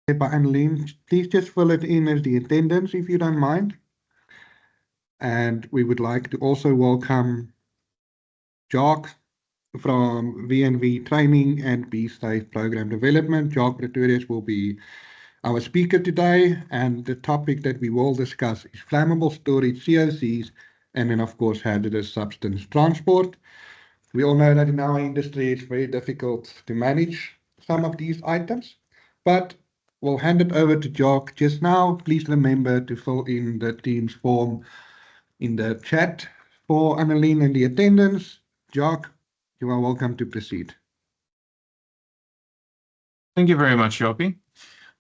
by Annelien. Please just fill it in as the attendance if you don't mind. And we would like to also welcome Jacques from VNV Training and Be Safe Program Development. Jacques Pretorius will be our speaker today, and the topic that we will discuss is flammable storage, COCs, and then of course hazardous substance transport. We all know that in our industry it's very difficult to manage some of these items, but we'll hand it over to Jacques just now. Please remember to fill in the Teams form in the chat for Annelien and the attendance. Jacques, you are welcome to proceed. Thank you very much, Yopi.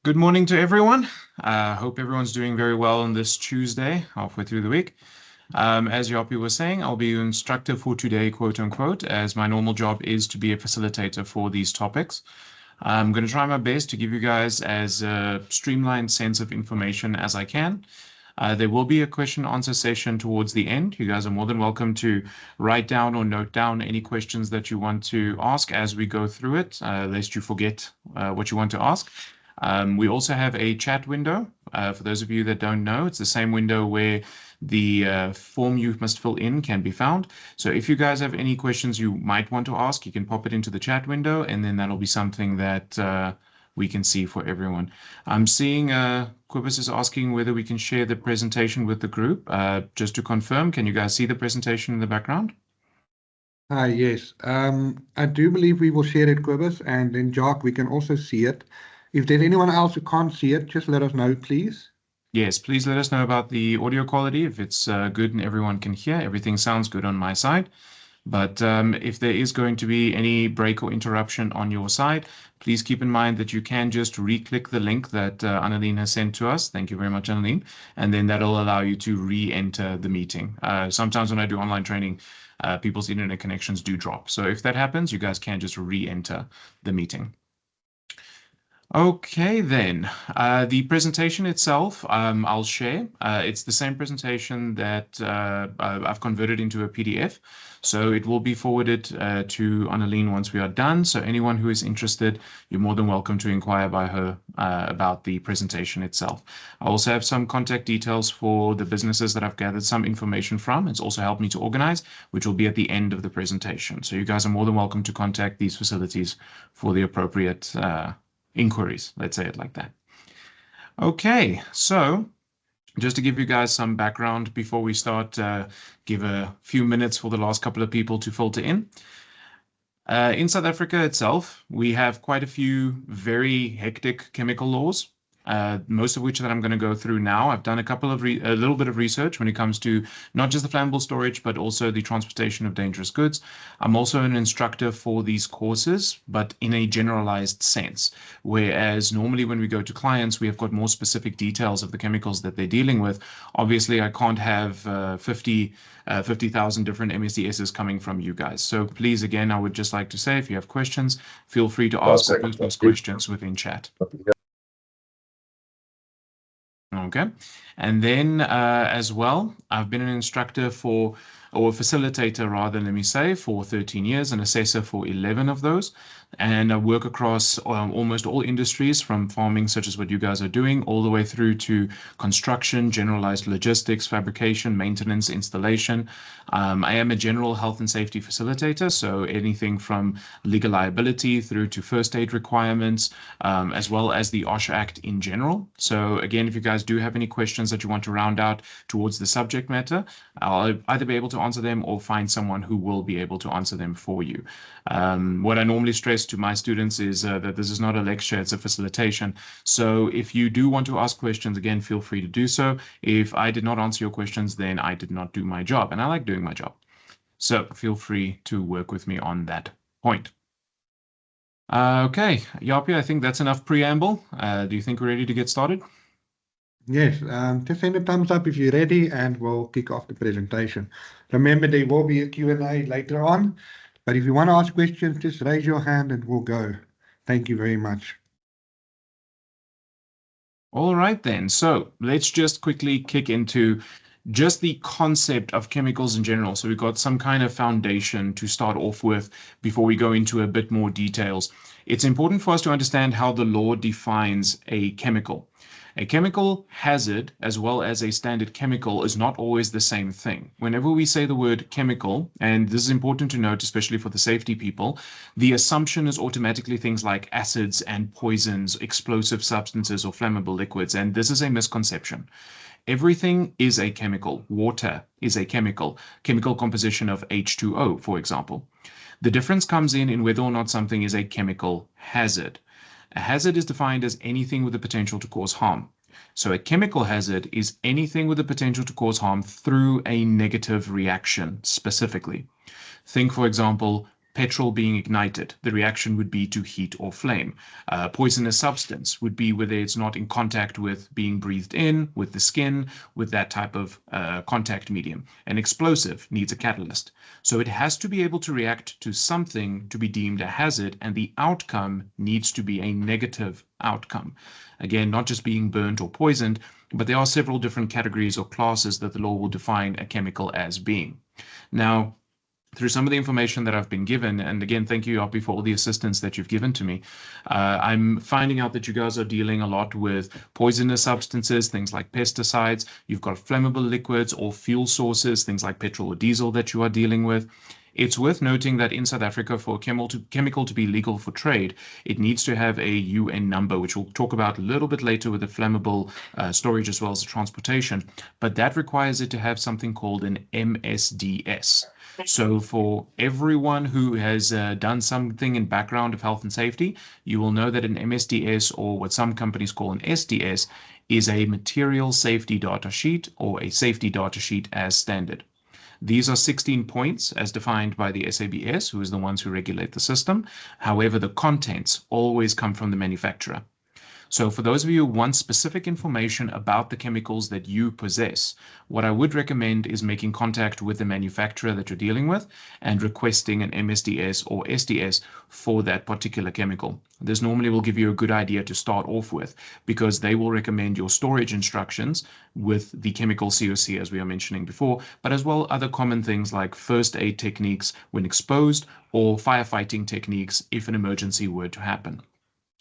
Good morning to everyone. Hope everyone's doing very well on this Tuesday, halfway through the week. As Yopi was saying, I'll be your instructor for today, quote unquote, as my normal job is to be a facilitator for these topics. I'm going to try my best to give you guys as a streamlined sense of information as I can. There will be a question and answer session towards the end. You guys are more than welcome to write down or note down any questions that you want to ask as we go through it, lest you forget what you want to ask. We also have a chat window. For those of you that don't know, it's the same window where the form you must fill in can be found. So if you guys have any questions you might want to ask, you can pop it into the chat window, and then that'll be something that we can see for everyone. I'm seeing Quibus is asking whether we can share the presentation with the group. Just to confirm, can you guys see the presentation in the background? Yes, I do believe we will share it, Quibus, and then Jacques, we can also see it. If there's anyone else who can't see it, just let us know, please. Yes, please let us know about the audio quality. If it's good and everyone can hear, everything sounds good on my side. But if there is going to be any break or interruption on your side, please keep in mind that you can just re-click the link that Annelien has sent to us. Thank you very much, Annelien. And then that'll allow you to re-enter the meeting. Sometimes when I do online training, people's internet connections do drop. So if that happens, you guys can just re-enter the meeting. Okay, then the presentation itself, I'll share. It's the same presentation that I've converted into a PDF. So it will be forwarded to Annelien once we are done. So anyone who is interested, you're more than welcome to inquire by her about the presentation itself. I also have some contact details for the businesses that I've gathered some information from. It's also helped me to organize, which will be at the end of the presentation. So you guys are more than welcome to contact these facilities for the appropriate inquiries, let's say it like that. Okay, so just to give you guys some background before we start, give a few minutes for the last couple of people to filter in. In South Africa itself, we have quite a few very hectic chemical laws. Most of which that I'm going to go through now. I've done a little bit of research when it comes to not just the flammable storage, but also the transportation of dangerous goods. I'm also an instructor for these courses, but in a generalized sense. Whereas normally when we go to clients, we have got more specific details of the chemicals that they're dealing with. Obviously, I can't have 50,000 different MSDSs coming from you guys. So please, again, I would just like to say, if you have questions, feel free to ask or post those questions within chat. Okay, and then as well, I've been an instructor for, or a facilitator rather, let me say, for 13 years, an assessor for 11 of those. And I work across almost all industries, from farming, such as what you guys are doing, all the way through to construction, generalized logistics, fabrication, maintenance, installation. I am a general health and safety facilitator, so anything from legal liability through to first aid requirements, as well as the OSHA Act in general. So again, if you guys do have any questions that you want to round out towards the subject matter, I'll either be able to answer them or find someone who will be able to answer them for you. What I normally stress to my students is that this is not a lecture, it's a facilitation. So if you do want to ask questions, again, feel free to do so. If I did not answer your questions, then I did not do my job, and I like doing my job. So feel free to work with me on that point. Okay, Yapi, I think that's enough preamble. Do you think we're ready to get started? Yes, just send a thumbs up if you're ready, and we'll kick off the presentation. Remember, there will be a Q&A later on, but if you want to ask questions, just raise your hand and we'll go. Thank you very much. All right, then. So let's just quickly kick into just the concept of chemicals in general. So we've got some kind of foundation to start off with before we go into a bit more details. It's important for us to understand how the law defines a chemical. A chemical hazard, as well as a standard chemical, is not always the same thing. Whenever we say the word chemical, and this is important to note, especially for the safety people, the assumption is automatically things like acids and poisons, explosive substances, or flammable liquids, and this is a misconception. Everything is a chemical. Water is a chemical composition of H2O, for example. The difference comes in whether or not something is a chemical hazard. A hazard is defined as anything with the potential to cause harm. So a chemical hazard is anything with the potential to cause harm through a negative reaction specifically. Think, for example, petrol being ignited. The reaction would be to heat or flame. Poisonous substance would be whether it's not in contact with being breathed in, with the skin, with that type of contact medium. An explosive needs a catalyst. So it has to be able to react to something to be deemed a hazard, and the outcome needs to be a negative outcome. Again, not just being burnt or poisoned, but there are several different categories or classes that the law will define a chemical as being. Now, through some of the information that I've been given, and again, thank you, Yoppie, for all the assistance that you've given to me. I'm finding out that you guys are dealing a lot with poisonous substances, things like pesticides. You've got flammable liquids or fuel sources, things like petrol or diesel that you are dealing with. It's worth noting that in South Africa, for a chemical to be legal for trade, it needs to have a UN number, which we'll talk about a little bit later with the flammable storage as well as the transportation. But that requires it to have something called an MSDS. So for everyone who has done something in background of health and safety, you will know that an MSDS, or what some companies call an SDS, is a material safety data sheet or a safety data sheet as standard. These are 16 points as defined by the SABS, who is the ones who regulate the system. However, the contents always come from the manufacturer. So for those of you who want specific information about the chemicals that you possess, what I would recommend is making contact with the manufacturer that you're dealing with and requesting an MSDS or SDS for that particular chemical. This normally will give you a good idea to start off with, because they will recommend your storage instructions with the chemical CoC, as we were mentioning before, but as well other common things like first aid techniques when exposed, or firefighting techniques if an emergency were to happen.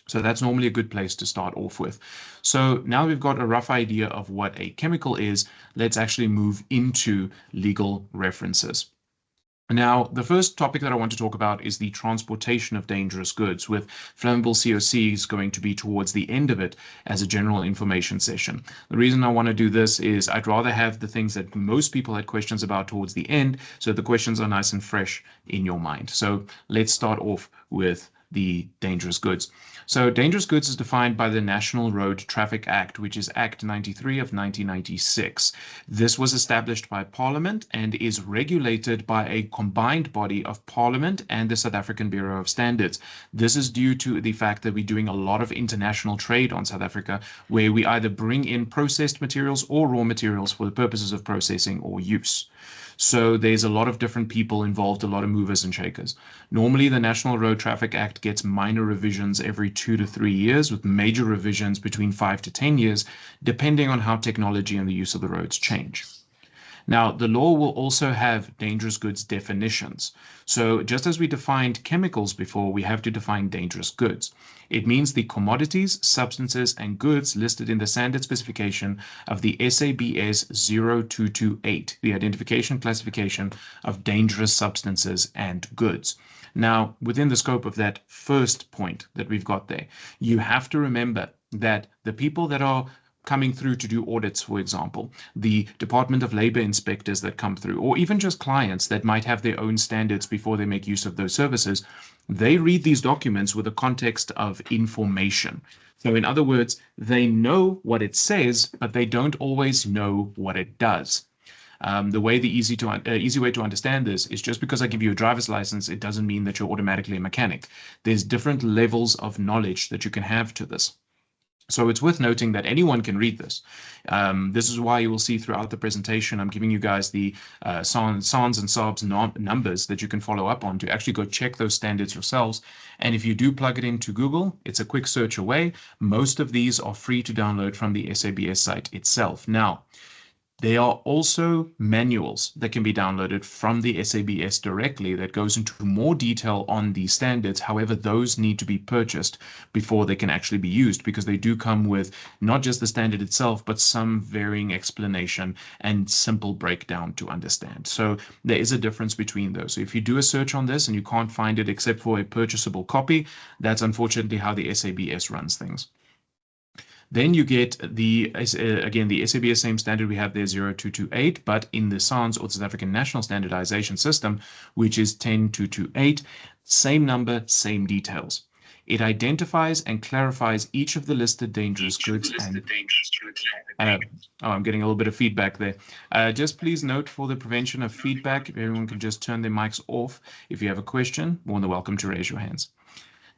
So that's normally a good place to start off with. So now we've got a rough idea of what a chemical is. Let's actually move into legal references. Now, the first topic that I want to talk about is the transportation of dangerous goods, with flammable CoCs going to be towards the end of it as a general information session. The reason I want to do this is I'd rather have the things that most people had questions about towards the end, so the questions are nice and fresh in your mind. So let's start off with the dangerous goods. So dangerous goods is defined by the National Road Traffic Act, which is Act 93 of 1996. This was established by Parliament and is regulated by a combined body of Parliament and the South African Bureau of Standards. This is due to the fact that we're doing a lot of international trade on South Africa, where we either bring in processed materials or raw materials for the purposes of processing or use. So there's a lot of different people involved, a lot of movers and shakers. Normally, the National Road Traffic Act gets minor revisions every 2 to 3 years, with major revisions between 5 to 10 years, depending on how technology and the use of the roads change. Now, the law will also have dangerous goods definitions. So just as we defined chemicals before, we have to define dangerous goods. It means the commodities, substances, and goods listed in the standard specification of the SABS 0228, the identification classification of dangerous substances and goods. Now, within the scope of that first point that we've got there, you have to remember that the people that are coming through to do audits, for example, the Department of Labor inspectors that come through, or even just clients that might have their own standards before they make use of those services, they read these documents with a context of information. So in other words, they know what it says, but they don't always know what it does. The easy way to understand this is, just because I give you a driver's license, it doesn't mean that you're automatically a mechanic. There's different levels of knowledge that you can have to this. So it's worth noting that anyone can read this. This is why you will see throughout the presentation, I'm giving you guys the SANS and SABS numbers that you can follow up on to actually go check those standards yourselves. And if you do plug it into Google, it's a quick search away. Most of these are free to download from the SABS site itself. Now, There are also manuals that can be downloaded from the SABS directly that goes into more detail on the standards. However, those need to be purchased before they can actually be used, because they do come with not just the standard itself, but some varying explanation and simple breakdown to understand. So there is a difference between those. So if you do a search on this and you can't find it except for a purchasable copy, that's unfortunately how the SABS runs things. Then you get the, again, the SABS same standard we have there, 0228, but in the SANS, or South African National Standardization System, which is 10228, same number, same details. It identifies and clarifies each of the listed dangerous goods. Oh, I'm getting a little bit of feedback there. Just please note, for the prevention of feedback, if everyone can just turn their mics off. If you have a question, more than welcome to raise your hands.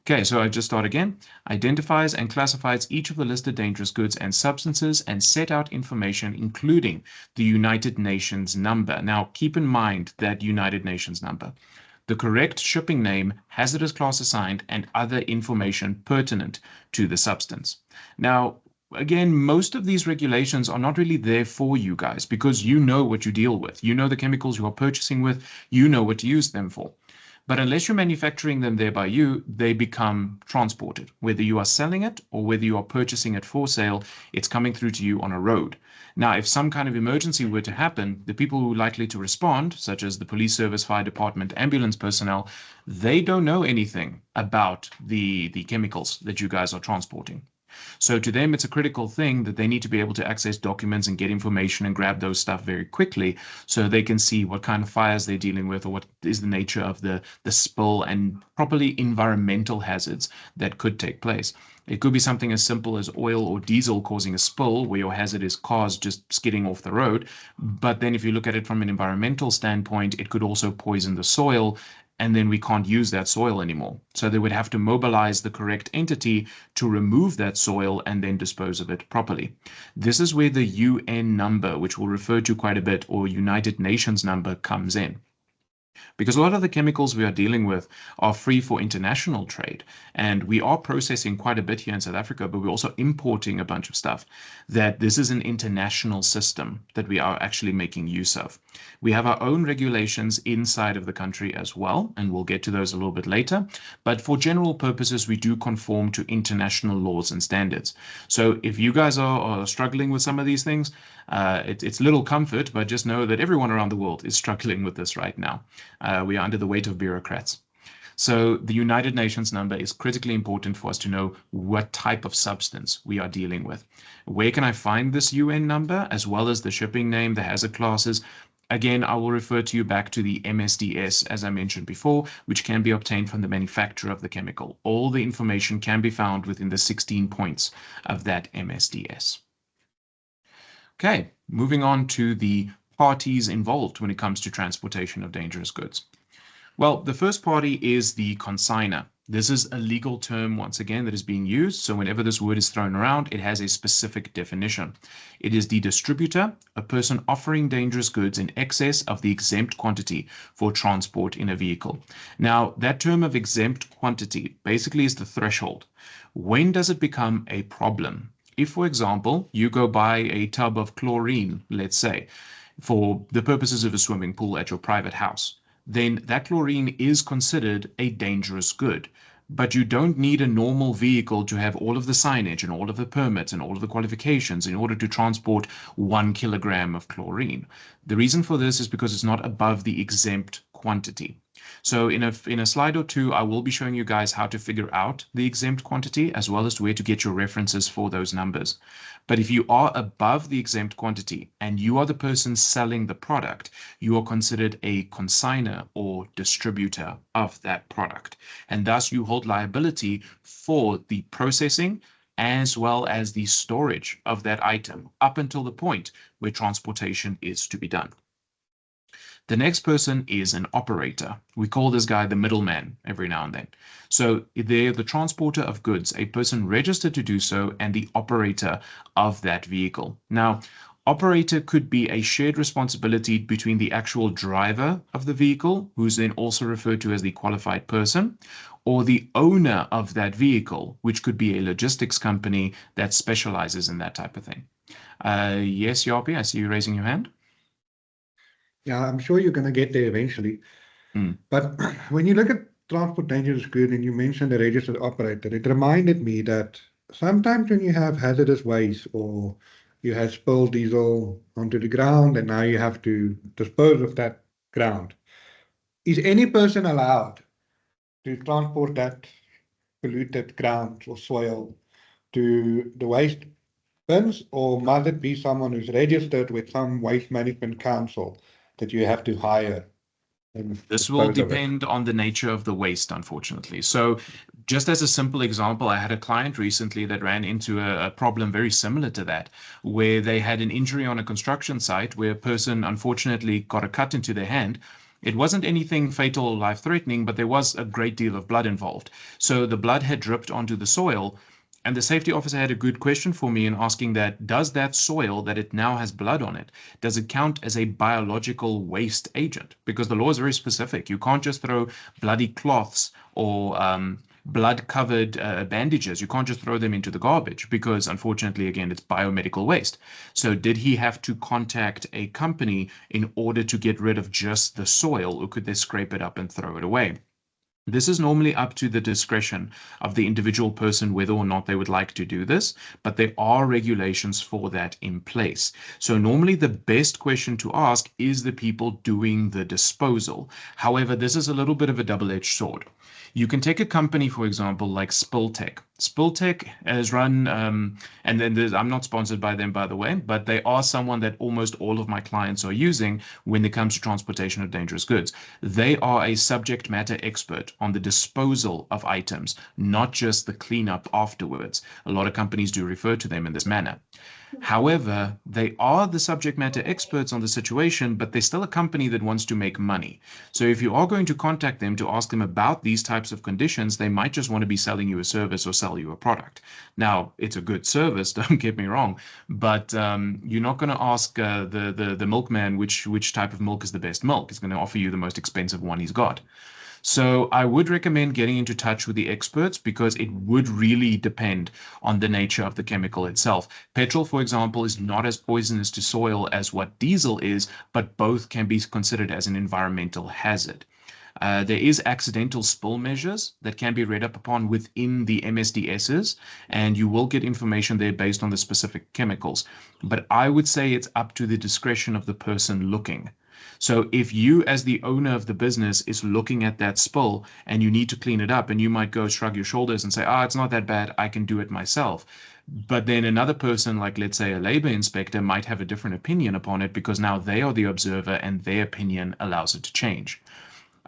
Okay, so I just start again. Identifies and classifies each of the listed dangerous goods and substances and set out information, including the United Nations number. Now, keep in mind that United Nations number, the correct shipping name, hazardous class assigned, and other information pertinent to the substance. Now, again, most of these regulations are not really there for you guys, because you know what you deal with. You know the chemicals you are purchasing with. You know what to use them for. But unless you're manufacturing them there by you, they become transported. Whether you are selling it or whether you are purchasing it for sale, it's coming through to you on a road. Now, if some kind of emergency were to happen, the people who are likely to respond, such as the police service, fire department, ambulance personnel, they don't know anything about the chemicals that you guys are transporting. So to them, it's a critical thing that they need to be able to access documents and get information and grab those stuff very quickly, so they can see what kind of fires they're dealing with, or what is the nature of the spill, and properly environmental hazards that could take place. It could be something as simple as oil or diesel causing a spill, where your hazard is cars just skidding off the road. But then if you look at it from an environmental standpoint, it could also poison the soil, and then we can't use that soil anymore. So they would have to mobilize the correct entity to remove that soil and then dispose of it properly. This is where the UN number, which we'll refer to quite a bit, or United Nations number, comes in. Because a lot of the chemicals we are dealing with are free for international trade, and we are processing quite a bit here in South Africa, but we're also importing a bunch of stuff. That this is an international system that we are actually making use of. We have our own regulations inside of the country as well, and we'll get to those a little bit later. But for general purposes, we do conform to international laws and standards. So if you guys are struggling with some of these things, it's little comfort, but just know that everyone around the world is struggling with this right now. We are under the weight of bureaucrats. So the United Nations number is critically important for us to know what type of substance we are dealing with. Where can I find this UN number, as well as the shipping name, the hazard classes? Again, I will refer to you back to the MSDS, as I mentioned before, which can be obtained from the manufacturer of the chemical. All the information can be found within the 16 points of that MSDS. Okay, moving on to the parties involved when it comes to transportation of dangerous goods. Well, the first party is the consignor. This is a legal term, once again, that is being used. So whenever this word is thrown around, it has a specific definition. It is the distributor, a person offering dangerous goods in excess of the exempt quantity for transport in a vehicle. Now, that term of exempt quantity basically is the threshold. When does it become a problem? If, for example, you go buy a tub of chlorine, let's say, for the purposes of a swimming pool at your private house, then that chlorine is considered a dangerous good. But you don't need a normal vehicle to have all of the signage and all of the permits and all of the qualifications in order to transport 1 kilogram of chlorine. The reason for this is because it's not above the exempt quantity. So in a slide or two, I will be showing you guys how to figure out the exempt quantity, as well as where to get your references for those numbers. But if you are above the exempt quantity and you are the person selling the product, you are considered a consignor or distributor of that product. And thus you hold liability for the processing as well as the storage of that item up until the point where transportation is to be done. The next person is an operator. We call this guy the middleman every now and then. So they're the transporter of goods, a person registered to do so, and the operator of that vehicle. Now, Operator could be a shared responsibility between the actual driver of the vehicle, who's then also referred to as the qualified person, or the owner of that vehicle, which could be a logistics company that specializes in that type of thing. Yes, Yapi, I see you raising your hand. Yeah, I'm sure you're going to get there eventually. But when you look at transport dangerous goods and you mentioned a registered operator, it reminded me that sometimes when you have hazardous waste or you have spilled diesel onto the ground and now you have to dispose of that ground, is any person allowed to transport that polluted ground or soil to the waste bins, or must it be someone who's registered with some waste management council that you have to hire and This will dispose of it? depend on the nature of the waste, unfortunately. So, just as a simple example, I had a client recently that ran into a problem very similar to that, where they had an injury on a construction site where a person unfortunately got a cut into their hand. It wasn't anything fatal or life-threatening, but there was a great deal of blood involved. So the blood had dripped onto the soil. And the safety officer had a good question for me in asking that, does that soil that it now has blood on it, does it count as a biological waste agent? Because the law is very specific. You can't just throw bloody cloths or blood-covered bandages. You can't just throw them into the garbage because, unfortunately, again, it's biomedical waste. So did he have to contact a company in order to get rid of just the soil, or could they scrape it up and throw it away? This is normally up to the discretion of the individual person whether or not they would like to do this, but there are regulations for that in place. So normally the best question to ask is the people doing the disposal. However, this is a little bit of a double-edged sword. You can take a company, for example, like SpillTech. SpillTech is run, and then I'm not sponsored by them, by the way, but they are someone that almost all of my clients are using when it comes to transportation of dangerous goods. They are a subject matter expert on the disposal of items, not just the cleanup afterwards. A lot of companies do refer to them in this manner. However, they are the subject matter experts on the situation, but they're still a company that wants to make money. So if you are going to contact them to ask them about these types of conditions, they might just want to be selling you a service or sell you a product. Now, it's a good service, don't get me wrong, but you're not going to ask the milkman which type of milk is the best milk. He's going to offer you the most expensive one he's got. So I would recommend getting into touch with the experts because it would really depend on the nature of the chemical itself. Petrol, for example, is not as poisonous to soil as what diesel is, but both can be considered as an environmental hazard. There is accidental spill measures that can be read up upon within the MSDSs, and you will get information there based on the specific chemicals. But I would say it's up to the discretion of the person looking. So if you, as the owner of the business, is looking at that spill and you need to clean it up, and you might go shrug your shoulders and say, it's not that bad, I can do it myself. But then another person, like let's say a labor inspector, might have a different opinion upon it because now they are the observer and their opinion allows it to change.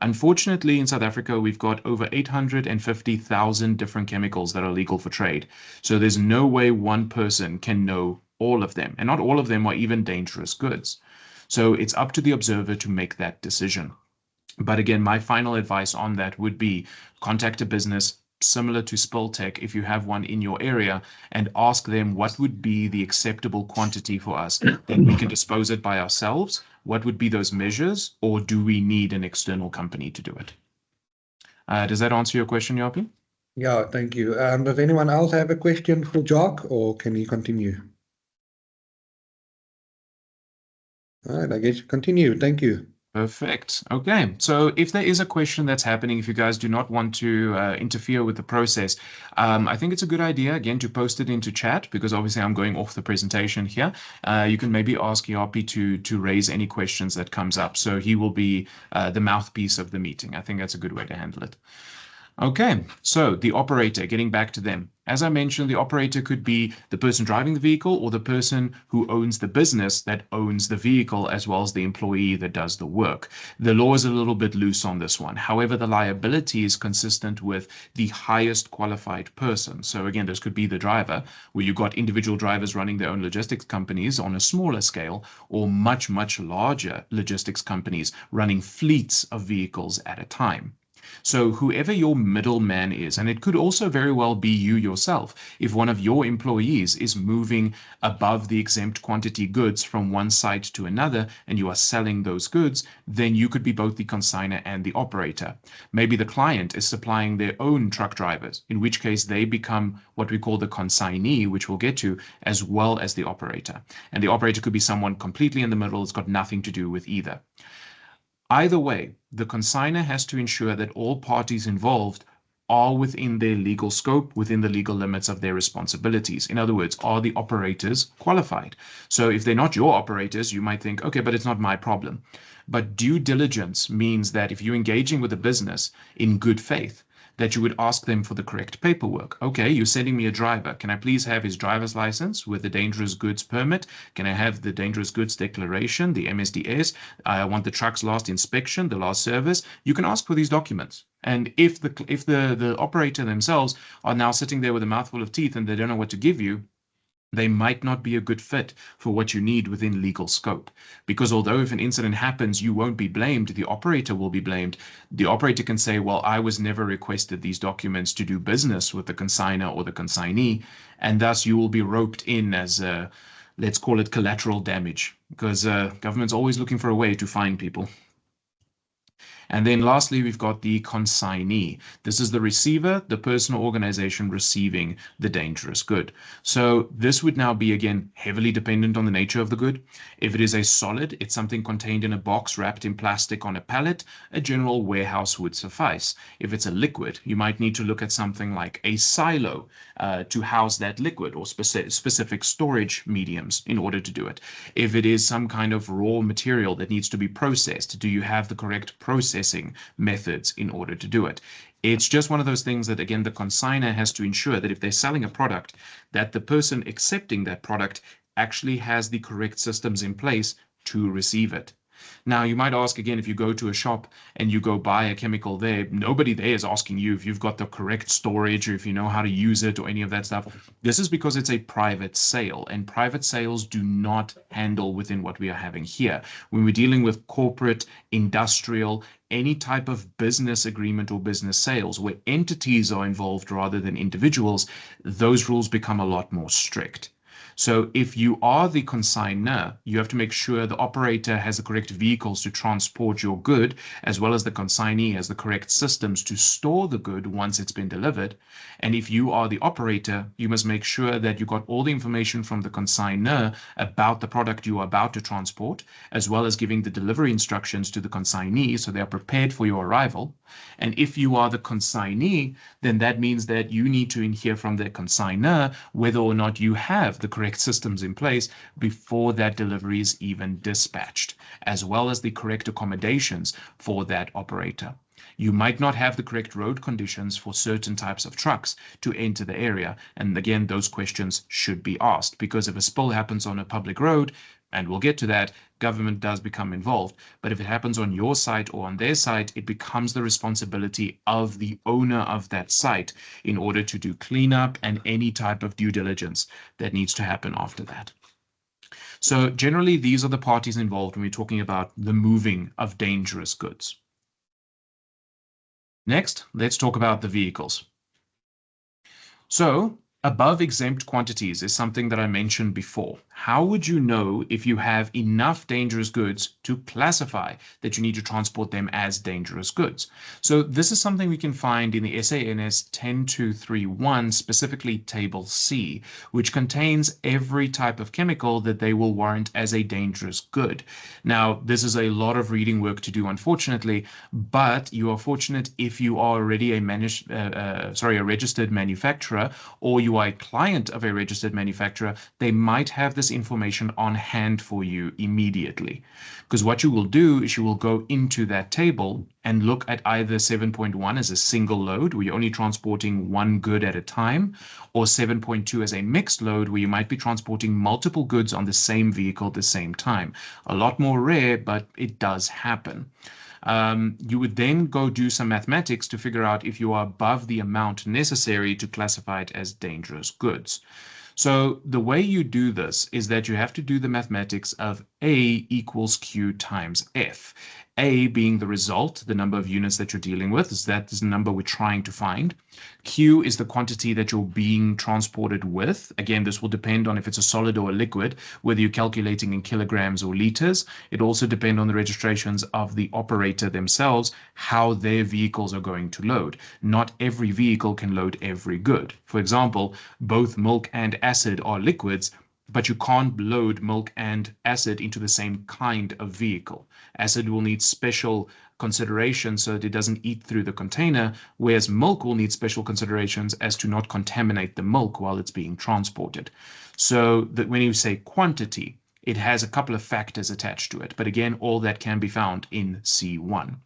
Unfortunately, in South Africa, we've got over 850,000 different chemicals that are legal for trade. So there's no way one person can know all of them, and not all of them are even dangerous goods. So it's up to the observer to make that decision. But again, my final advice on that would be contact a business similar to SpillTech if you have one in your area and ask them what would be the acceptable quantity for us that we can dispose it by ourselves. What would be those measures, or do we need an external company to do it? Does that answer your question, Yapi? Yeah, thank you. Does anyone else have a question for Jock, or can he continue? All right, I guess continue. Thank you. Perfect. Okay. So if there is a question that's happening, if you guys do not want to interfere with the process, I think it's a good idea, again, to post it into chat because obviously I'm going off the presentation here. You can maybe ask Yapi to raise any questions that comes up. So he will be the mouthpiece of the meeting. I think that's a good way to handle it. Okay, so the operator, getting back to them. As I mentioned, the operator could be the person driving the vehicle or the person who owns the business that owns the vehicle, as well as the employee that does the work. The law is a little bit loose on this one. However, the liability is consistent with the highest qualified person. So again, this could be the driver, where you've got individual drivers running their own logistics companies on a smaller scale, or much, much larger logistics companies running fleets of vehicles at a time. So whoever your middleman is, and it could also very well be you yourself, if one of your employees is moving above the exempt quantity goods from one site to another, and you are selling those goods, then you could be both the consignor and the operator. Maybe the client is supplying their own truck drivers, in which case they become what we call the consignee, which we'll get to, as well as the operator. And the operator could be someone completely in the middle. It's got nothing to do with either. Either way, the consignor has to ensure that all parties involved are within their legal scope, within the legal limits of their responsibilities. In other words, are the operators qualified? So if they're not your operators, you might think, okay, but it's not my problem. But due diligence means that if you're engaging with a business in good faith, that you would ask them for the correct paperwork. Okay, you're sending me a driver. Can I please have his driver's license with the dangerous goods permit? Can I have the dangerous goods declaration, the MSDS? I want the truck's last inspection, the last service. You can ask for these documents. And if the operator themselves are now sitting there with a mouthful of teeth and they don't know what to give you, they might not be a good fit for what you need within legal scope. Because although if an incident happens, you won't be blamed, the operator will be blamed. The operator can say, well, I was never requested these documents to do business with the consignor or the consignee, and thus you will be roped in as, let's call it collateral damage, because government's always looking for a way to fine people. And then lastly, we've got the consignee. This is the receiver, the person or organization receiving the dangerous good. So this would now be, again, heavily dependent on the nature of the good. If it is a solid, it's something contained in a box wrapped in plastic on a pallet, a general warehouse would suffice. If it's a liquid, you might need to look at something like a silo to house that liquid, or specific storage mediums in order to do it. If it is some kind of raw material that needs to be processed, do you have the correct processing methods in order to do it? It's just one of those things that, again, the consignor has to ensure that if they're selling a product, that the person accepting that product actually has the correct systems in place to receive it. Now, you might ask again, if you go to a shop and you go buy a chemical there, nobody there is asking you if you've got the correct storage or if you know how to use it or any of that stuff. This is because it's a private sale, and private sales do not handle within what we are having here. When we're dealing with corporate, industrial, any type of business agreement or business sales where entities are involved rather than individuals, those rules become a lot more strict. So if you are the consignor, you have to make sure the operator has the correct vehicles to transport your good, as well as the consignee has the correct systems to store the good once it's been delivered. And if you are the operator, you must make sure that you got all the information from the consignor about the product you are about to transport, as well as giving the delivery instructions to the consignee so they are prepared for your arrival. And if you are the consignee, then that means that you need to hear from the consignor whether or not you have the correct systems in place before that delivery is even dispatched, as well as the correct accommodations for that operator. You might not have the correct road conditions for certain types of trucks to enter the area. And again, those questions should be asked, because if a spill happens on a public road, and we'll get to that, government does become involved. But if it happens on your site or on their site, it becomes the responsibility of the owner of that site in order to do cleanup and any type of due diligence that needs to happen after that. So generally, these are the parties involved when we're talking about the moving of dangerous goods. Next, let's talk about the vehicles. So, above exempt quantities is something that I mentioned before. How would you know if you have enough dangerous goods to classify that you need to transport them as dangerous goods? So this is something we can find in the SANS 10231, specifically Table C, which contains every type of chemical that they will warrant as a dangerous good. Now, this is a lot of reading work to do, unfortunately, but you are fortunate if you are already a registered manufacturer, or you are a client of a registered manufacturer. They might have this information on hand for you immediately. Because what you will do is you will go into that table and look at either 7.1 as a single load, where you're only transporting one good at a time, or 7.2 as a mixed load, where you might be transporting multiple goods on the same vehicle at the same time. A lot more rare, but it does happen. You would then go do some mathematics to figure out if you are above the amount necessary to classify it as dangerous goods. So the way you do this is that you have to do the mathematics of A equals Q times F. A being the result, the number of units that you're dealing with, is that is the number we're trying to find. Q is the quantity that you're being transported with. Again, this will depend on if it's a solid or a liquid, whether you're calculating in kilograms or liters. It also depends on the registrations of the operator themselves, how their vehicles are going to load. Not every vehicle can load every good. For example, both milk and acid are liquids, but you can't load milk and acid into the same kind of vehicle. Acid will need special consideration so that it doesn't eat through the container, whereas milk will need special considerations as to not contaminate the milk while it's being transported. So that when you say quantity, it has a couple of factors attached to it. But again, all that can be found in C1.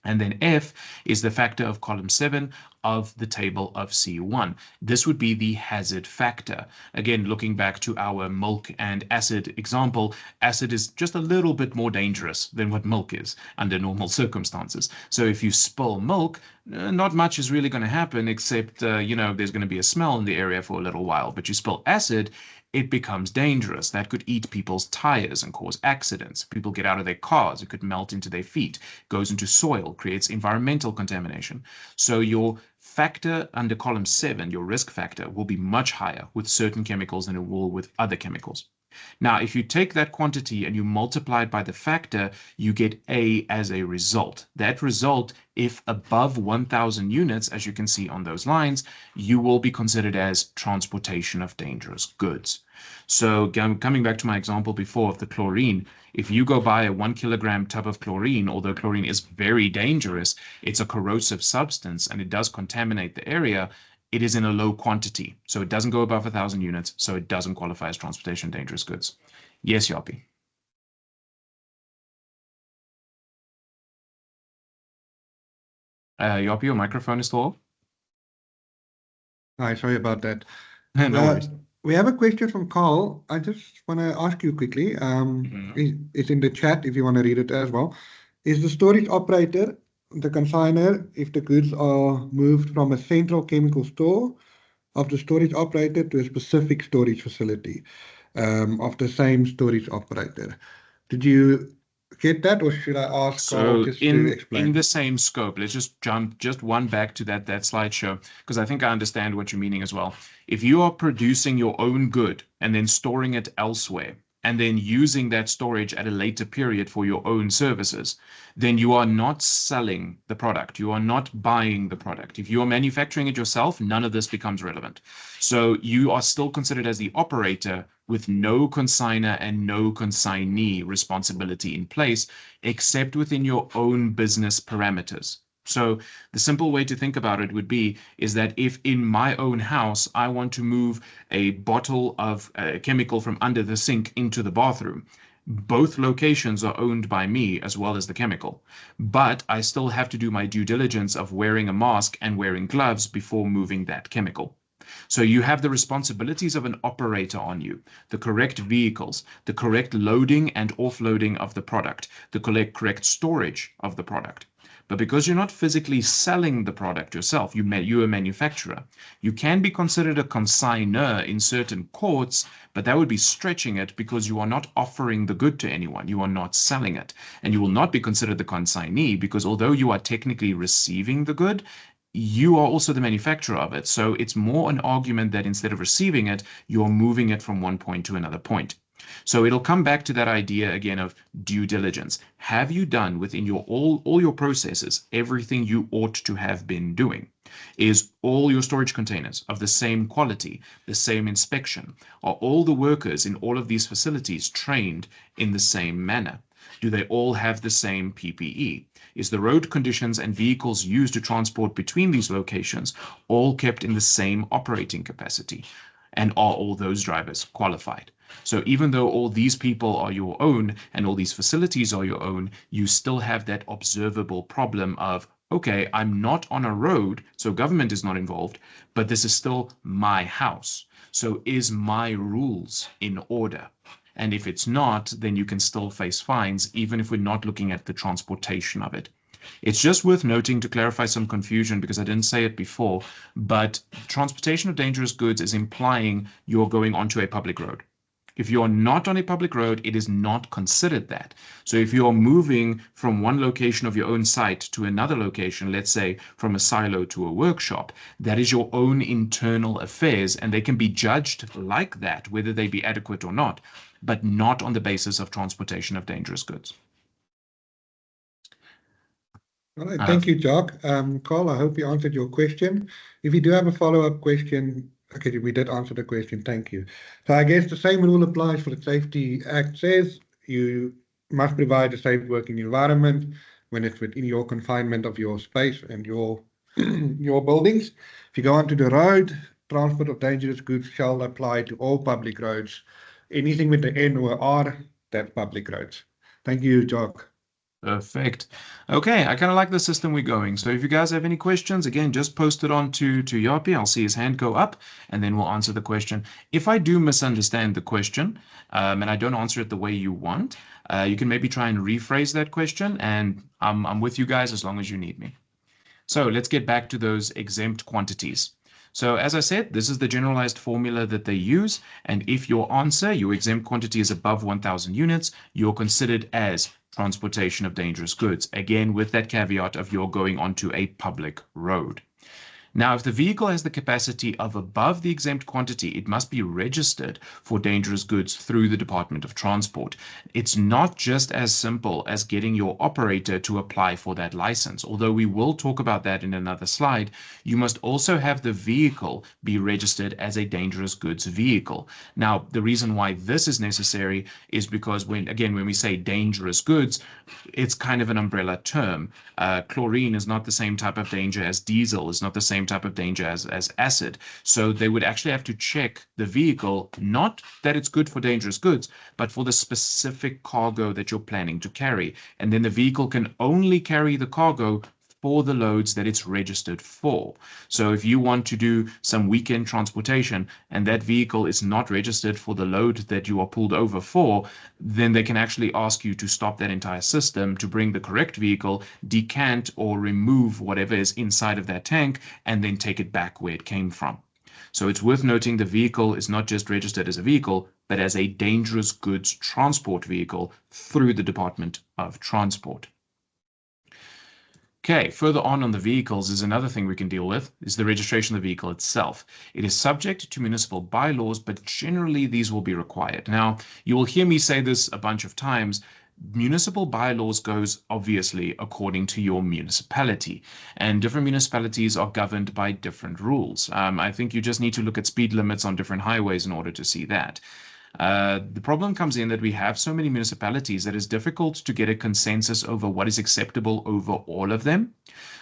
And then F is the factor of column 7 of the table of C1. This would be the hazard factor. Again, looking back to our milk and acid example, acid is just a little bit more dangerous than what milk is under normal circumstances. So if you spill milk, not much is really going to happen except, there's going to be a smell in the area for a little while. But you spill acid, it becomes dangerous. That could eat people's tires and cause accidents. People get out of their cars. It could melt into their feet, goes into soil, creates environmental contamination. So your factor under column 7, your risk factor, will be much higher with certain chemicals than it will with other chemicals. Now, if you take that quantity and you multiply it by the factor, you get A as a result. That result, if above 1,000 units, as you can see on those lines, you will be considered as transportation of dangerous goods. So coming back to my example before of the chlorine, if you go buy a 1 kilogram tub of chlorine, although chlorine is very dangerous, it's a corrosive substance and it does contaminate the area, it is in a low quantity. So it doesn't go above 1,000 units, so it doesn't qualify as transportation of dangerous goods. Yes, Yapi. Yapi, your microphone is still off. Hi, sorry about that. No worries. We have a question from Carl. I just want to ask you quickly. It's in the chat if you want to read it as well. Is the storage operator the consigner if the goods are moved from a central chemical store of the storage operator to a specific storage facility of the same storage operator? Did you get that, or should I ask Carl just to explain? In the same scope, let's just jump just one back to that slideshow, because I think I understand what you're meaning as well. If you are producing your own good and then storing it elsewhere, and then using that storage at a later period for your own services, then you are not selling the product. You are not buying the product. If you are manufacturing it yourself, none of this becomes relevant. So you are still considered as the operator with no consigner and no consignee responsibility in place, except within your own business parameters. So the simple way to think about it would be is that if in my own house, I want to move a bottle of chemical from under the sink into the bathroom, both locations are owned by me as well as the chemical. But I still have to do my due diligence of wearing a mask and wearing gloves before moving that chemical. So you have the responsibilities of an operator on you, the correct vehicles, the correct loading and offloading of the product, the correct storage of the product. But because you're not physically selling the product yourself, you're a manufacturer, you can be considered a consignor in certain courts, but that would be stretching it because you are not offering the good to anyone. You are not selling it. And you will not be considered the consignee because although you are technically receiving the good, you are also the manufacturer of it. So it's more an argument that instead of receiving it, you're moving it from one point to another point. So it'll come back to that idea again of due diligence. Have you done within your all your processes everything you ought to have been doing? Is all your storage containers of the same quality, the same inspection? Are all the workers in all of these facilities trained in the same manner? Do they all have the same PPE? Is the road conditions and vehicles used to transport between these locations all kept in the same operating capacity? And are all those drivers qualified? So even though all these people are your own and all these facilities are your own, you still have that observable problem of, okay, I'm not on a road, so government is not involved, but this is still my house. So is my rules in order? And if it's not, then you can still face fines, even if we're not looking at the transportation of it. It's just worth noting to clarify some confusion because I didn't say it before, but transportation of dangerous goods is implying you're going onto a public road. If you're not on a public road, it is not considered that. So if you're moving from one location of your own site to another location, let's say from a silo to a workshop, that is your own internal affairs, and they can be judged like that, whether they be adequate or not, but not on the basis of transportation of dangerous goods. All right, thank you, Jock. Carl, I hope we answered your question. If you do have a follow-up question, okay, we did answer the question, thank you. So I guess the same rule applies for the Safety Act says you must provide a safe working environment when it's within your confinement of your space and your your buildings. If you go onto the road, transport of dangerous goods shall apply to all public roads. Anything with the N or R, that's public roads. Thank you, Jock. Perfect. Okay, I kind of like the system we're going. So if you guys have any questions, again, just post it on to Yapi. I'll see his hand go up, and then we'll answer the question. If I do misunderstand the question, and I don't answer it the way you want, you can maybe try and rephrase that question, and I'm with you guys as long as you need me. So let's get back to those exempt quantities. So as I said, this is the generalized formula that they use. And if your answer, your exempt quantity is above 1,000 units, you're considered as transportation of dangerous goods. Again, with that caveat of you're going onto a public road. Now, if the vehicle has the capacity of above the exempt quantity, it must be registered for dangerous goods through the Department of Transport. It's not just as simple as getting your operator to apply for that license. Although we will talk about that in another slide, you must also have the vehicle be registered as a dangerous goods vehicle. Now, the reason why this is necessary is because when we say dangerous goods, it's kind of an umbrella term. Chlorine is not the same type of danger as diesel, is not the same type of danger as acid. So they would actually have to check the vehicle, not that it's good for dangerous goods, but for the specific cargo that you're planning to carry. And then the vehicle can only carry the cargo for the loads that it's registered for. So if you want to do some weekend transportation and that vehicle is not registered for the load that you are pulled over for, then they can actually ask you to stop that entire system, to bring the correct vehicle, decant or remove whatever is inside of that tank, and then take it back where it came from. So it's worth noting the vehicle is not just registered as a vehicle, but as a dangerous goods transport vehicle through the Department of Transport. Okay, further on the vehicles is another thing we can deal with, is the registration of the vehicle itself. It is subject to municipal bylaws, but generally these will be required. Now, you will hear me say this a bunch of times. Municipal bylaws goes obviously according to your municipality, and different municipalities are governed by different rules. I think you just need to look at speed limits on different highways in order to see that. The problem comes in that we have so many municipalities that it's difficult to get a consensus over what is acceptable over all of them.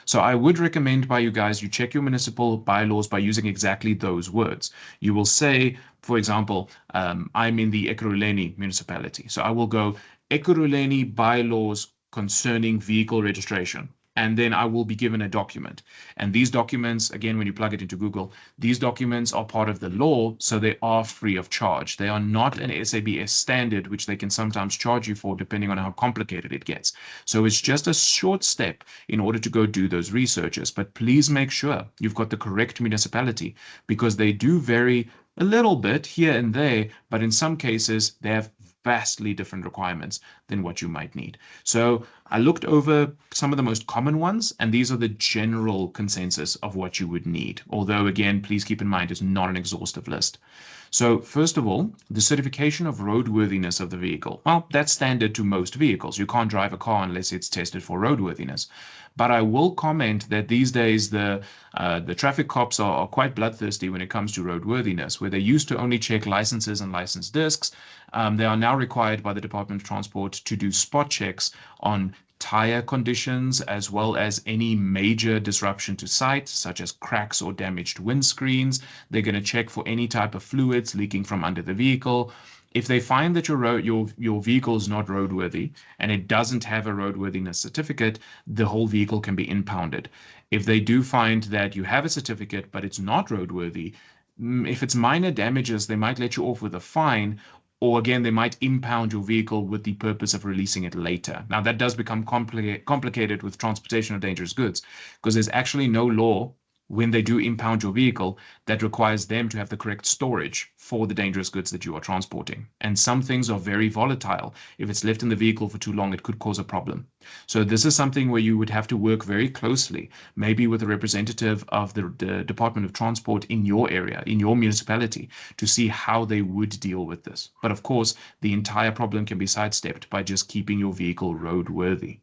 So I would recommend by you guys, you check your municipal bylaws by using exactly those words. You will say, for example, I'm in the Ekurhuleni municipality. So I will go Ekurhuleni bylaws concerning vehicle registration. And then I will be given a document. And these documents, again, when you plug it into Google, these documents are part of the law, so they are free of charge. They are not an SABS standard, which they can sometimes charge you for, depending on how complicated it gets. So it's just a short step in order to go do those researches. But please make sure you've got the correct municipality, because they do vary a little bit here and there, but in some cases, they have vastly different requirements than what you might need. So I looked over some of the most common ones, and these are the general consensus of what you would need. Although, again, please keep in mind, it's not an exhaustive list. So first of all, the certification of roadworthiness of the vehicle. Well, that's standard to most vehicles. You can't drive a car unless it's tested for roadworthiness. But I will comment that these days the traffic cops are quite bloodthirsty when it comes to roadworthiness, where they used to only check licenses and license discs. They are now required by the Department of Transport to do spot checks on tire conditions, as well as any major disruption to site, such as cracks or damaged windscreens. They're going to check for any type of fluids leaking from under the vehicle. If they find that your vehicle is not roadworthy and it doesn't have a roadworthiness certificate, the whole vehicle can be impounded. If they do find that you have a certificate but it's not roadworthy, if it's minor damages, they might let you off with a fine, or again, they might impound your vehicle with the purpose of releasing it later. Now, that does become complicated with transportation of dangerous goods, because there's actually no law when they do impound your vehicle, that requires them to have the correct storage for the dangerous goods that you are transporting. And some things are very volatile. If it's left in the vehicle for too long, it could cause a problem. So this is something where you would have to work very closely, maybe with a representative of the Department of Transport in your area, in your municipality, to see how they would deal with this. But of course, the entire problem can be sidestepped by just keeping your vehicle roadworthy.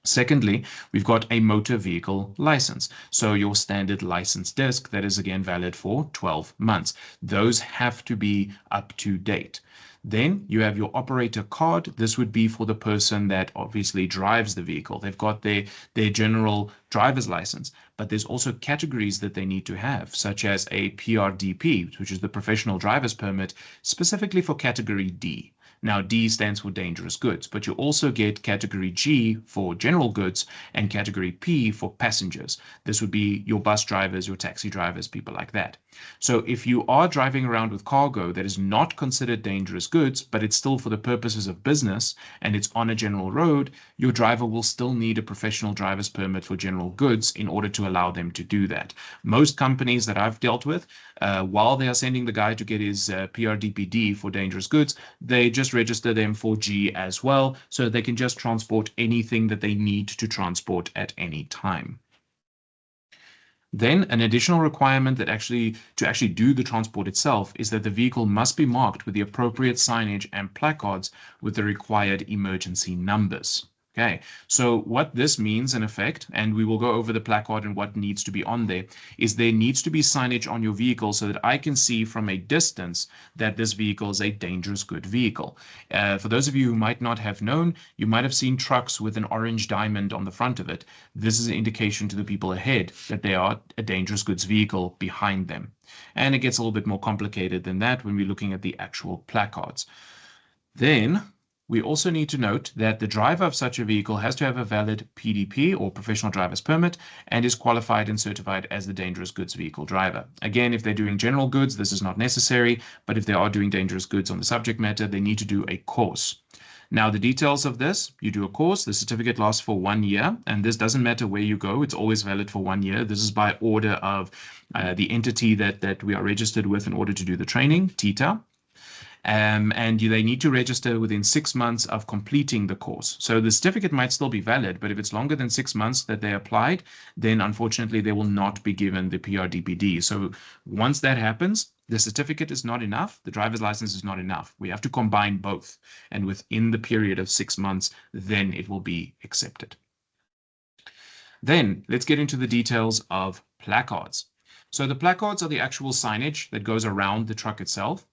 Secondly, we've got a motor vehicle license. So your standard license disc that is again valid for 12 months. Those have to be up to date. Then you have your operator card. This would be for the person that obviously drives the vehicle. They've got their general driver's license, but there's also categories that they need to have, such as a PRDP, which is the professional driver's permit, specifically for category D. Now, D stands for dangerous goods, but you also get category G for general goods and category P for passengers. This would be your bus drivers, your taxi drivers, people like that. So if you are driving around with cargo that is not considered dangerous goods, but it's still for the purposes of business and it's on a general road, your driver will still need a professional driver's permit for general goods in order to allow them to do that. Most companies that I've dealt with, while they are sending the guy to get his PRDPD for dangerous goods, they just register them for G as well, so they can just transport anything that they need to transport at any time. Then an additional requirement that to actually do the transport itself is that the vehicle must be marked with the appropriate signage and placards with the required emergency numbers. Okay, so what this means in effect, and we will go over the placard and what needs to be on there, is there needs to be signage on your vehicle so that I can see from a distance that this vehicle is a dangerous good vehicle. For those of you who might not have known, you might have seen trucks with an orange diamond on the front of it. This is an indication to the people ahead that they are a dangerous goods vehicle behind them. And it gets a little bit more complicated than that when we're looking at the actual placards. Then we also need to note that the driver of such a vehicle has to have a valid PDP or professional driver's permit and is qualified and certified as the dangerous goods vehicle driver. Again, if they're doing general goods, this is not necessary, but if they are doing dangerous goods on the subject matter, they need to do a course. Now, the details of this, you do a course, the certificate lasts for 1 year, and this doesn't matter where you go, it's always valid for 1 year. This is by order of the entity that we are registered with in order to do the training, TITA. And they need to register within 6 months of completing the course. So the certificate might still be valid, but if it's longer than 6 months that they applied, then unfortunately they will not be given the PRDPD. So once that happens, the certificate is not enough, the driver's license is not enough. We have to combine both. And within the period of 6 months, then it will be accepted. Then let's get into the details of placards. So the placards are the actual signage that goes around the truck itself.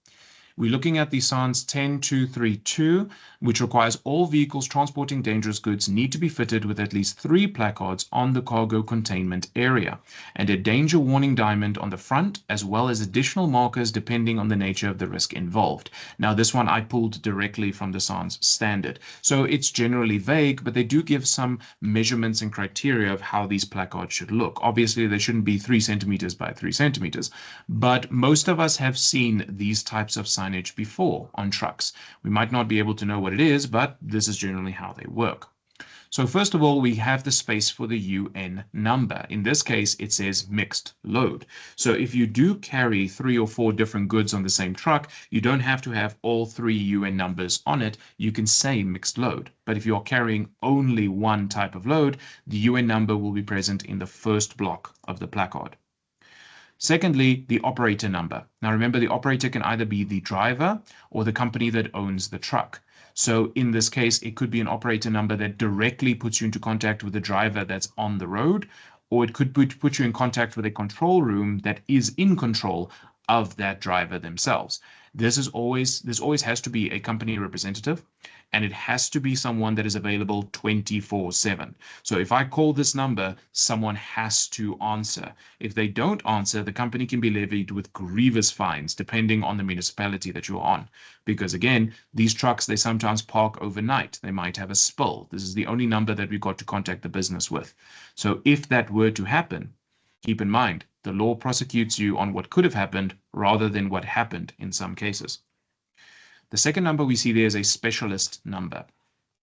We're looking at the SANS 10232, which requires all vehicles transporting dangerous goods need to be fitted with at least 3 placards on the cargo containment area and a danger warning diamond on the front, as well as additional markers depending on the nature of the risk involved. Now, this one I pulled directly from the SANS standard. So it's generally vague, but they do give some measurements and criteria of how these placards should look. Obviously, they shouldn't be 3 centimeters by 3 centimeters, but most of us have seen these types of signage before on trucks. We might not be able to know what it is, but this is generally how they work. So first of all, we have the space for the UN number. In this case, it says mixed load. So if you do carry 3 or 4 different goods on the same truck, you don't have to have all 3 UN numbers on it. You can say mixed load. But if you're carrying only one type of load, the UN number will be present in the first block of the placard. Secondly, the operator number. Now remember, the operator can either be the driver or the company that owns the truck. So in this case, it could be an operator number that directly puts you into contact with the driver that's on the road, or it could put you in contact with a control room that is in control of that driver themselves. This always has to be a company representative, and it has to be someone that is available 24/7. So if I call this number, someone has to answer. If they don't answer, the company can be levied with grievous fines depending on the municipality that you're on. Because again, these trucks, they sometimes park overnight. They might have a spill. This is the only number that we've got to contact the business with. So if that were to happen, keep in mind, the law prosecutes you on what could have happened rather than what happened in some cases. The second number we see there is a specialist number.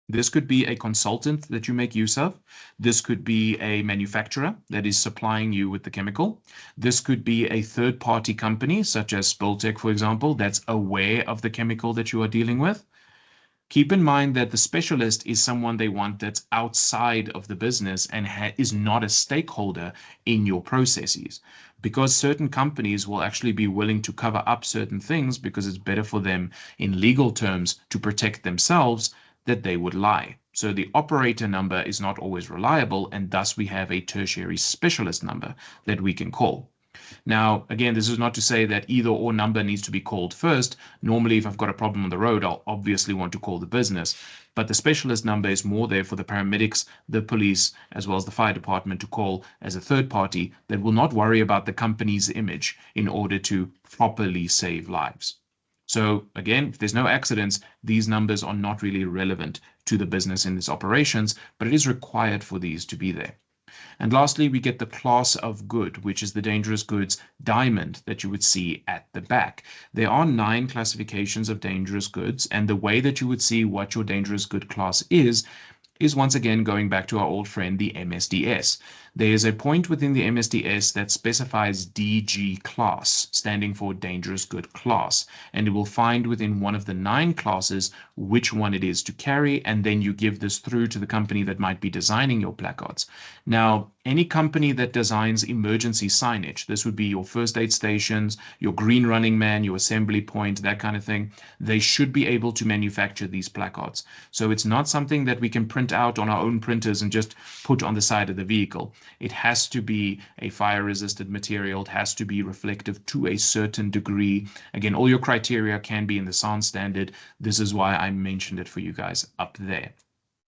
This could be a consultant that you make use of. This could be a manufacturer that is supplying you with the chemical. This could be a third-party company, such as Spiltech, for example, that's aware of the chemical that you are dealing with. Keep in mind that the specialist is someone they want that's outside of the business and is not a stakeholder in your processes. Because certain companies will actually be willing to cover up certain things because it's better for them in legal terms to protect themselves, that they would lie. So the operator number is not always reliable, and thus we have a tertiary specialist number that we can call. Now, again, this is not to say that either or number needs to be called first. Normally, if I've got a problem on the road, I'll obviously want to call the business. But the specialist number is more there for the paramedics, the police, as well as the fire department to call as a third party that will not worry about the company's image in order to properly save lives. So again, if there's no accidents, these numbers are not really relevant to the business in its operations, but it is required for these to be there. And lastly, we get the class of good, which is the dangerous goods diamond that you would see at the back. There are 9 classifications of dangerous goods, and the way that you would see what your dangerous good class is once again going back to our old friend, the MSDS. There is a point within the MSDS that specifies DG class, standing for dangerous good class, and it will find within one of the 9 classes which one it is to carry, and then you give this through to the company that might be designing your placards. Now, any company that designs emergency signage, this would be your first aid stations, your green running man, your assembly point, that kind of thing, they should be able to manufacture these placards. So it's not something that we can print out on our own printers and just put on the side of the vehicle. It has to be a fire-resistant material. It has to be reflective to a certain degree. Again, all your criteria can be in the SAN standard. This is why I mentioned it for you guys up there.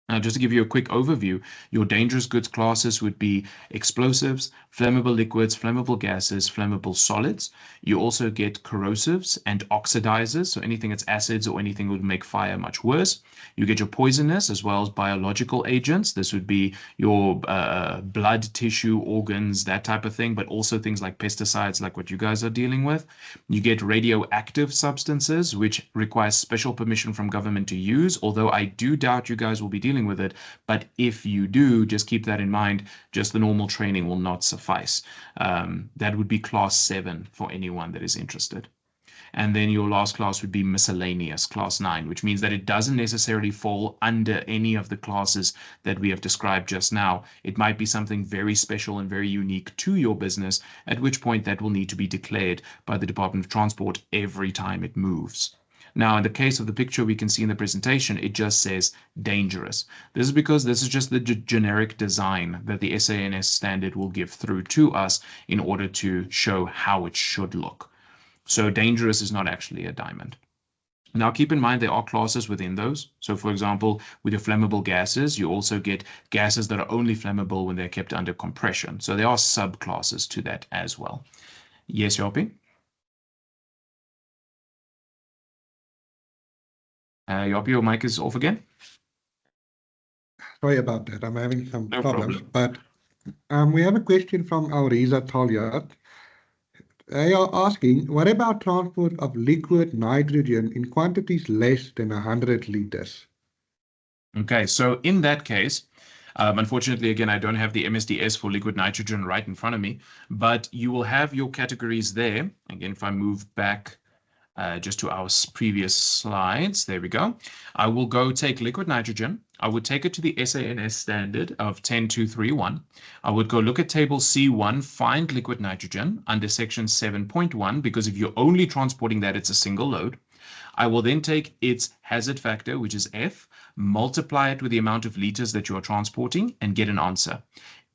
Now, just to give you a quick overview, your dangerous goods classes would be explosives, flammable liquids, flammable gases, flammable solids. You also get corrosives and oxidizers, so anything that's acids or anything that would make fire much worse. You get your poisonous as well as biological agents. This would be your blood, tissue, organs, that type of thing, but also things like pesticides, like what you guys are dealing with. You get radioactive substances, which require special permission from government to use, although I do doubt you guys will be dealing with it, but if you do, just keep that in mind. Just the normal training will not suffice. That would be class 7 for anyone that is interested. And then your last class would be miscellaneous, class 9, which means that it doesn't necessarily fall under any of the classes that we have described just now. It might be something very special and very unique to your business, at which point that will need to be declared by the Department of Transport every time it moves. Now, in the case of the picture we can see in the presentation, it just says dangerous. This is because this is just the generic design that the SANS standard will give through to us in order to show how it should look. So dangerous is not actually a diamond. Now, keep in mind there are classes within those. So, for example, with your flammable gases, you also get gases that are only flammable when they're kept under compression. So there are subclasses to that as well. Yes, Yopi? Yopi, your mic is off again. Sorry about that. I'm having some No problems. problem. But we have a question from Auriza Talyat. They are asking, what about transport of liquid nitrogen in quantities less than 100 liters? Okay, so in that case, unfortunately, again, I don't have the MSDS for liquid nitrogen right in front of me, but you will have your categories there. Again, if I move back just to our previous slides, there we go. I will go take liquid nitrogen. I would take it to the SANS standard of 10231. I would go look at table C1, find liquid nitrogen under section 7.1, because if you're only transporting that, it's a single load. I will then take its hazard factor, which is F, multiply it with the amount of liters that you are transporting, and get an answer.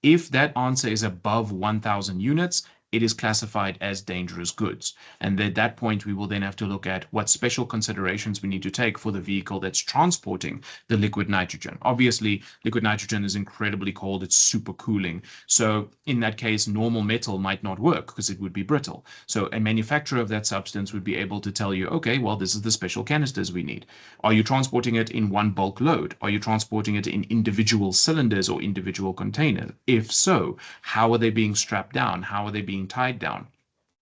If that answer is above 1,000 units, it is classified as dangerous goods. And at that point, we will then have to look at what special considerations we need to take for the vehicle that's transporting the liquid nitrogen. Obviously, liquid nitrogen is incredibly cold. It's super cooling. So in that case, normal metal might not work because it would be brittle. So a manufacturer of that substance would be able to tell you, okay, well, this is the special canisters we need. Are you transporting it in one bulk load? Are you transporting it in individual cylinders or individual containers? If so, how are they being strapped down? How are they being tied down?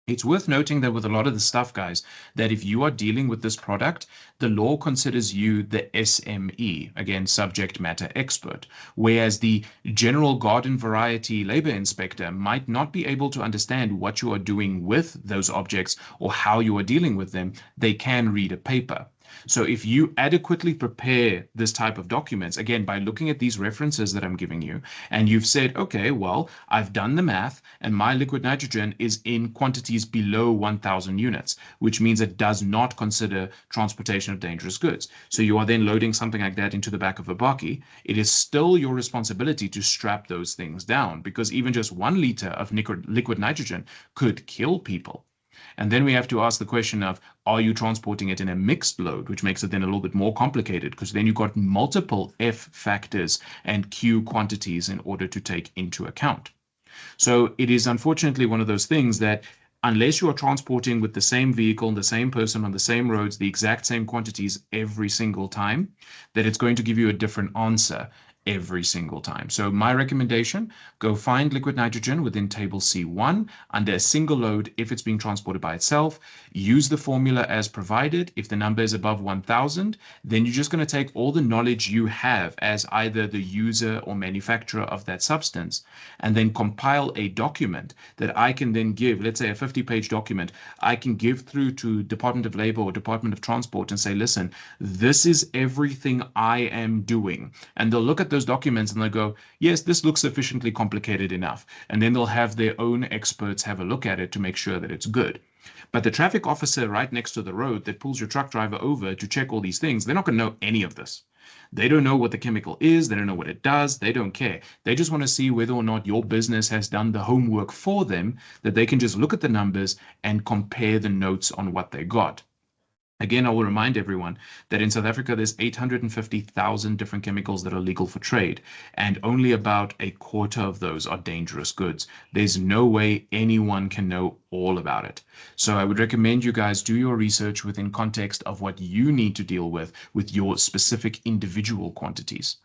It's worth noting that with a lot of the stuff, guys, that if you are dealing with this product, the law considers you the SME, again, subject matter expert, whereas the general garden variety labor inspector might not be able to understand what you are doing with those objects or how you are dealing with them. They can read a paper. So if you adequately prepare this type of documents, again, by looking at these references that I'm giving you, and you've said, okay, well, I've done the math and my liquid nitrogen is in quantities below 1,000 units, which means it does not consider transportation of dangerous goods. So you are then loading something like that into the back of a bakkie. It is still your responsibility to strap those things down, because even just 1 liter of liquid nitrogen could kill people. And then we have to ask the question of, are you transporting it in a mixed load, which makes it then a little bit more complicated, because then you've got multiple F factors and Q quantities in order to take into account. So it is unfortunately one of those things that unless you are transporting with the same vehicle, the same person on the same roads, the exact same quantities every single time, that it's going to give you a different answer every single time. So my recommendation, go find liquid nitrogen within table C1 under a single load if it's being transported by itself. Use the formula as provided. If the number is above 1,000, then you're just going to take all the knowledge you have as either the user or manufacturer of that substance and then compile a document that I can then give, let's say a 50-page document, I can give through to Department of Labor or Department of Transport and say, listen, this is everything I am doing. And they'll look at those documents and they'll go, yes, this looks sufficiently complicated enough. And then they'll have their own experts have a look at it to make sure that it's good. But the traffic officer right next to the road that pulls your truck driver over to check all these things, they're not going to know any of this. They don't know what the chemical is. They don't know what it does. They don't care. They just want to see whether or not your business has done the homework for them, that they can just look at the numbers and compare the notes on what they got. Again, I will remind everyone that in South Africa, there's 850,000 different chemicals that are legal for trade, and only about a quarter of those are dangerous goods. There's no way anyone can know all about it. So I would recommend you guys do your research within context of what you need to deal with your specific individual quantities.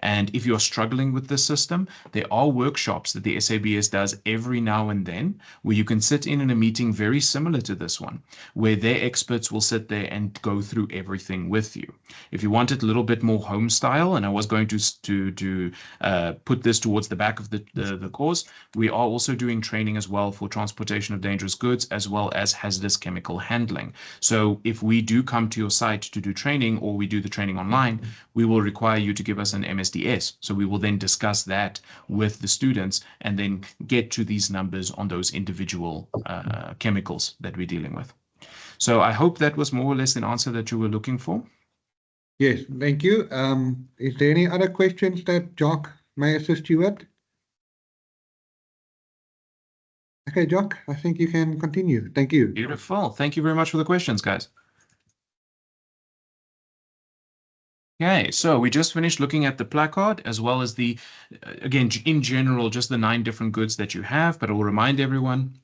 And if you're struggling with this system, there are workshops that the SABS does every now and then where you can sit in a meeting very similar to this one, where their experts will sit there and go through everything with you. If you want it a little bit more home style, and I was going to put this towards the back of the course, we are also doing training as well for transportation of dangerous goods as well as hazardous chemical handling. So if we do come to your site to do training or we do the training online, we will require you to give us an MSDS. So we will then discuss that with the students and then get to these numbers on those individual chemicals that we're dealing with. So I hope that was more or less an answer that you were looking for. Yes, thank you. Is there any other questions that Jock may assist you with? Okay, Jock, I think you can continue. Thank you. Beautiful. Thank you very much for the questions, guys. Okay, so we just finished looking at the placard as well as the, again, in general, just the 9 different goods that you have, but I will remind everyone,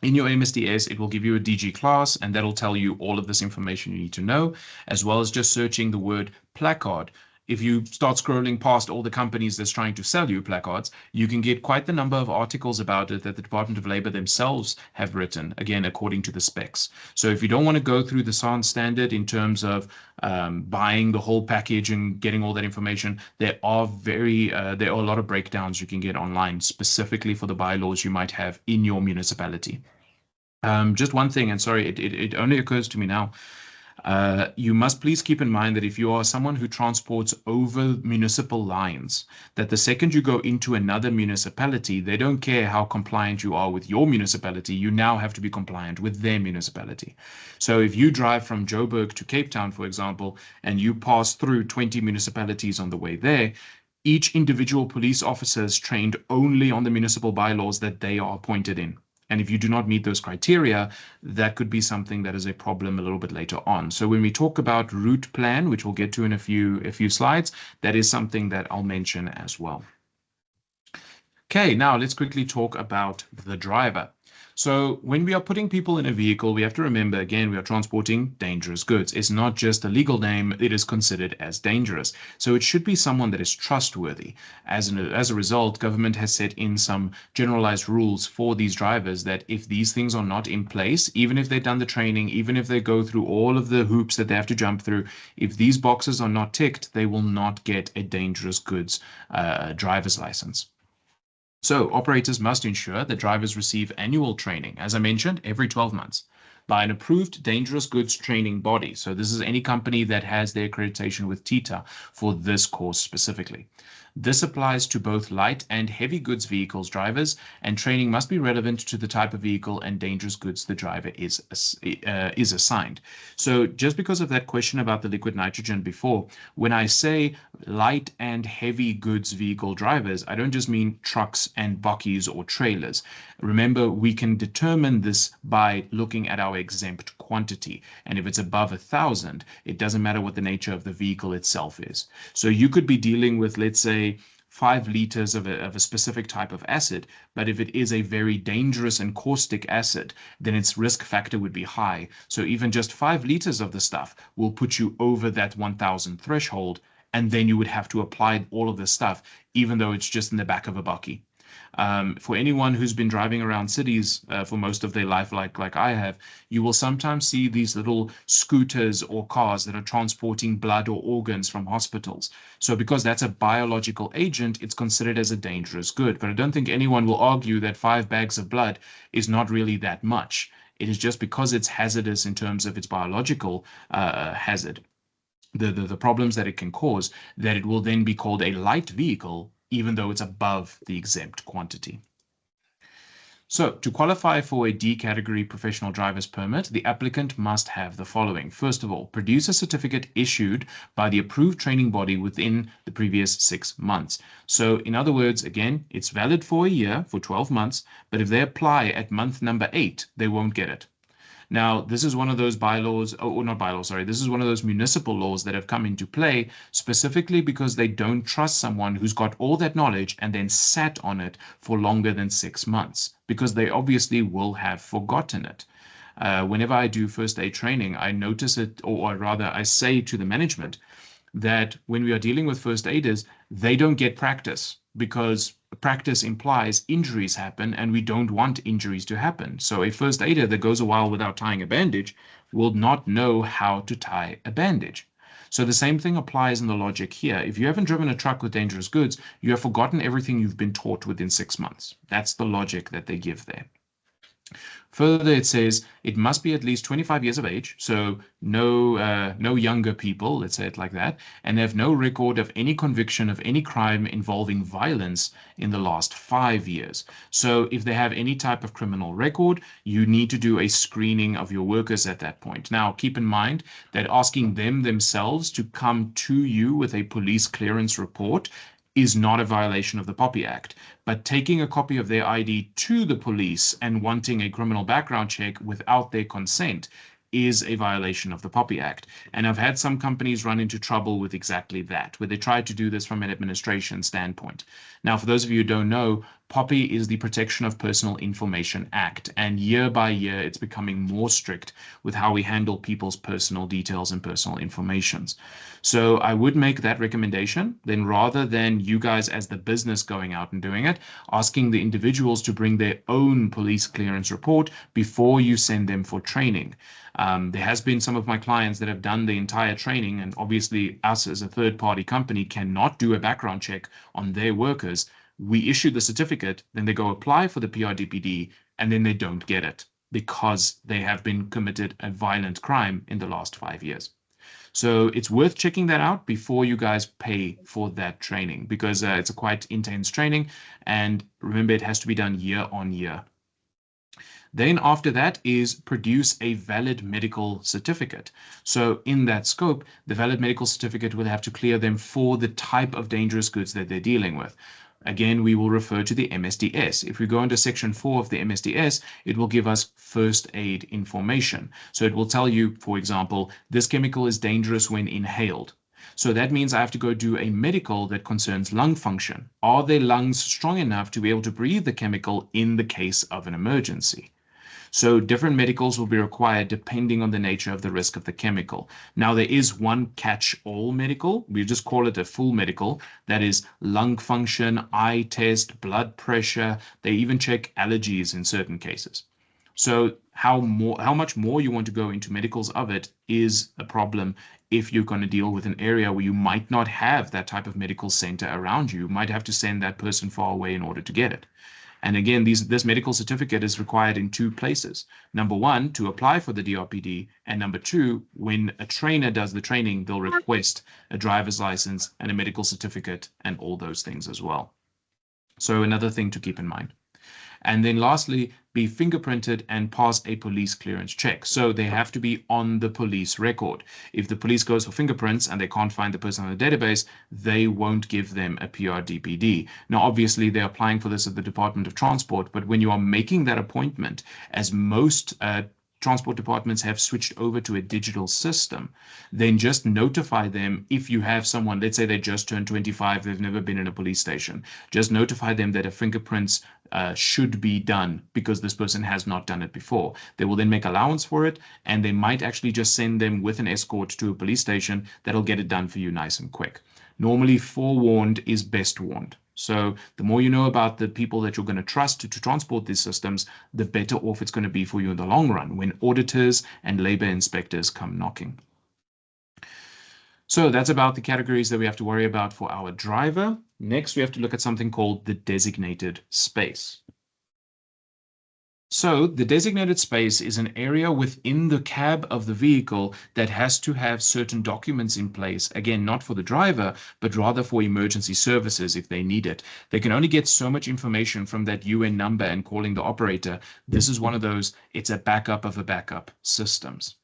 in your MSDS, it will give you a DG class, and that'll tell you all of this information you need to know, as well as just searching the word placard. If you start scrolling past all the companies that's trying to sell you placards, you can get quite the number of articles about it that the Department of Labor themselves have written, again, according to the specs. So if you don't want to go through the SANS standard in terms of buying the whole package and getting all that information, there are a lot of breakdowns you can get online specifically for the bylaws you might have in your municipality. Just one thing, and sorry, it only occurs to me now. You must please keep in mind that if you are someone who transports over municipal lines, that the second you go into another municipality, they don't care how compliant you are with your municipality. You now have to be compliant with their municipality. So if you drive from Joburg to Cape Town, for example, and you pass through 20 municipalities on the way there, each individual police officer is trained only on the municipal bylaws that they are appointed in. And if you do not meet those criteria, that could be something that is a problem a little bit later on. So when we talk about route plan, which we'll get to in a few slides, that is something that I'll mention as well. Okay, now let's quickly talk about the driver. So when we are putting people in a vehicle, we have to remember, again, we are transporting dangerous goods. It's not just a legal name, it is considered as dangerous. So it should be someone that is trustworthy. As a result, government has set in some generalized rules for these drivers that if these things are not in place, even if they've done the training, even if they go through all of the hoops that they have to jump through, if these boxes are not ticked, they will not get a dangerous goods driver's license. So operators must ensure that drivers receive annual training, as I mentioned, every 12 months by an approved dangerous goods training body. So this is any company that has their accreditation with TITA for this course specifically. This applies to both light and heavy goods vehicles drivers, and training must be relevant to the type of vehicle and dangerous goods the driver is assigned. So just because of that question about the liquid nitrogen before, when I say light and heavy goods vehicle drivers, I don't just mean trucks and bakkies or trailers. Remember, we can determine this by looking at our exempt quantity. And if it's above 1,000, it doesn't matter what the nature of the vehicle itself is. So you could be dealing with, let's say, 5 liters of a specific type of acid, but if it is a very dangerous and caustic acid, then its risk factor would be high. So even just 5 liters of the stuff will put you over that 1,000 threshold, and then you would have to apply all of this stuff, even though it's just in the back of a bakkie. For anyone who's been driving around cities for most of their life, like I have, you will sometimes see these little scooters or cars that are transporting blood or organs from hospitals. So because that's a biological agent, it's considered as a dangerous good. But I don't think anyone will argue that 5 bags of blood is not really that much. It is just because it's hazardous in terms of its biological hazard, the problems that it can cause, that it will then be called a light vehicle, even though it's above the exempt quantity. So to qualify for a D category professional driver's permit, the applicant must have the following. First of all, produce a certificate issued by the approved training body within the previous 6 months. So in other words, again, it's valid for a year, for 12 months, but if they apply at month number 8, they won't get it. Now, this is one of those bylaws, or not bylaws, sorry, this is one of those municipal laws that have come into play specifically because they don't trust someone who's got all that knowledge and then sat on it for longer than 6 months, because they obviously will have forgotten it. Whenever I do first aid training, I notice it, or rather I say to the management that when we are dealing with first aiders, they don't get practice because practice implies injuries happen, and we don't want injuries to happen. So a first aider that goes a while without tying a bandage will not know how to tie a bandage. So the same thing applies in the logic here. If you haven't driven a truck with dangerous goods, you have forgotten everything you've been taught within 6 months. That's the logic that they give there. Further, it says it must be at least 25 years of age, so no younger people, let's say it like that, and have no record of any conviction of any crime involving violence in the last 5 years. So if they have any type of criminal record, you need to do a screening of your workers at that point. Now, keep in mind that asking them themselves to come to you with a police clearance report is not a violation of the POPI Act, but taking a copy of their ID to the police and wanting a criminal background check without their consent is a violation of the POPI Act. And I've had some companies run into trouble with exactly that, where they tried to do this from an administration standpoint. Now, for those of you who don't know, POPI is the Protection of Personal Information Act, and year by year it's becoming more strict with how we handle people's personal details and personal informations. So I would make that recommendation, then rather than you guys as the business going out and doing it, asking the individuals to bring their own police clearance report before you send them for training. There has been some of my clients that have done the entire training, and obviously us as a third-party company cannot do a background check on their workers. We issue the certificate, then they go apply for the PRDPD, and then they don't get it because they have been committed a violent crime in the last 5 years. So it's worth checking that out before you guys pay for that training, because it's a quite intense training, and remember, it has to be done year on year. Then after that is produce a valid medical certificate. So in that scope, the valid medical certificate will have to clear them for the type of dangerous goods that they're dealing with. Again, we will refer to the MSDS. If we go into section 4 of the MSDS, it will give us first aid information. So it will tell you, for example, this chemical is dangerous when inhaled. So that means I have to go do a medical that concerns lung function. Are their lungs strong enough to be able to breathe the chemical in the case of an emergency? So different medicals will be required depending on the nature of the risk of the chemical. Now, there is one catch-all medical. We just call it a full medical. That is lung function, eye test, blood pressure. They even check allergies in certain cases. So how much more you want to go into medicals of it is a problem if you're going to deal with an area where you might not have that type of medical center around you. You might have to send that person far away in order to get it. And again, this medical certificate is required in two places. Number one, to apply for the DRPD, and number two, when a trainer does the training, they'll request a driver's license and a medical certificate and all those things as well. So another thing to keep in mind. And then lastly, be fingerprinted and pass a police clearance check. So they have to be on the police record. If the police goes for fingerprints and they can't find the person on the database, they won't give them a PRDPD. Now, obviously, they're applying for this at the Department of Transport, but when you are making that appointment, as most transport departments have switched over to a digital system, then just notify them if you have someone, let's say they just turned 25, they've never been in a police station, just notify them that a fingerprints should be done because this person has not done it before. They will then make allowance for it, and they might actually just send them with an escort to a police station that'll get it done for you nice and quick. Normally, forewarned is best warned. So the more you know about the people that you're going to trust to transport these systems, the better off it's going to be for you in the long run when auditors and labor inspectors come knocking. So that's about the categories that we have to worry about for our driver. Next, we have to look at something called the designated space. So the designated space is an area within the cab of the vehicle that has to have certain documents in place. Again, not for the driver, but rather for emergency services if they need it. They can only get so much information from that UN number and calling the operator. This is one of those, it's a backup of a backup systems.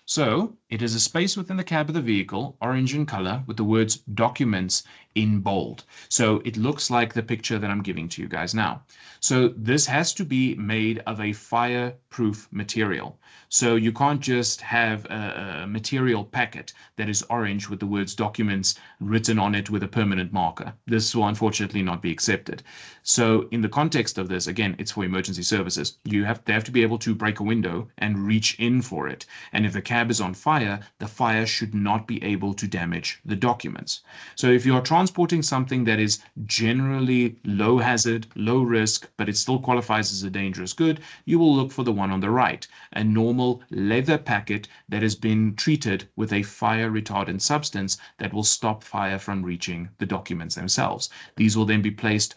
So it is a space within the cab of the vehicle, orange in color, with the words documents in bold. So it looks like the picture that I'm giving to you guys now. So this has to be made of a fireproof material. So you can't just have a material packet that is orange with the words documents written on it with a permanent marker. This will unfortunately not be accepted. So in the context of this, again, it's for emergency services. They have to be able to break a window and reach in for it. And if the cab is on fire, the fire should not be able to damage the documents. So if you are transporting something that is generally low hazard, low risk, but it still qualifies as a dangerous good, you will look for the one on the right, a normal leather packet that has been treated with a fire retardant substance that will stop fire from reaching the documents themselves. These will then be placed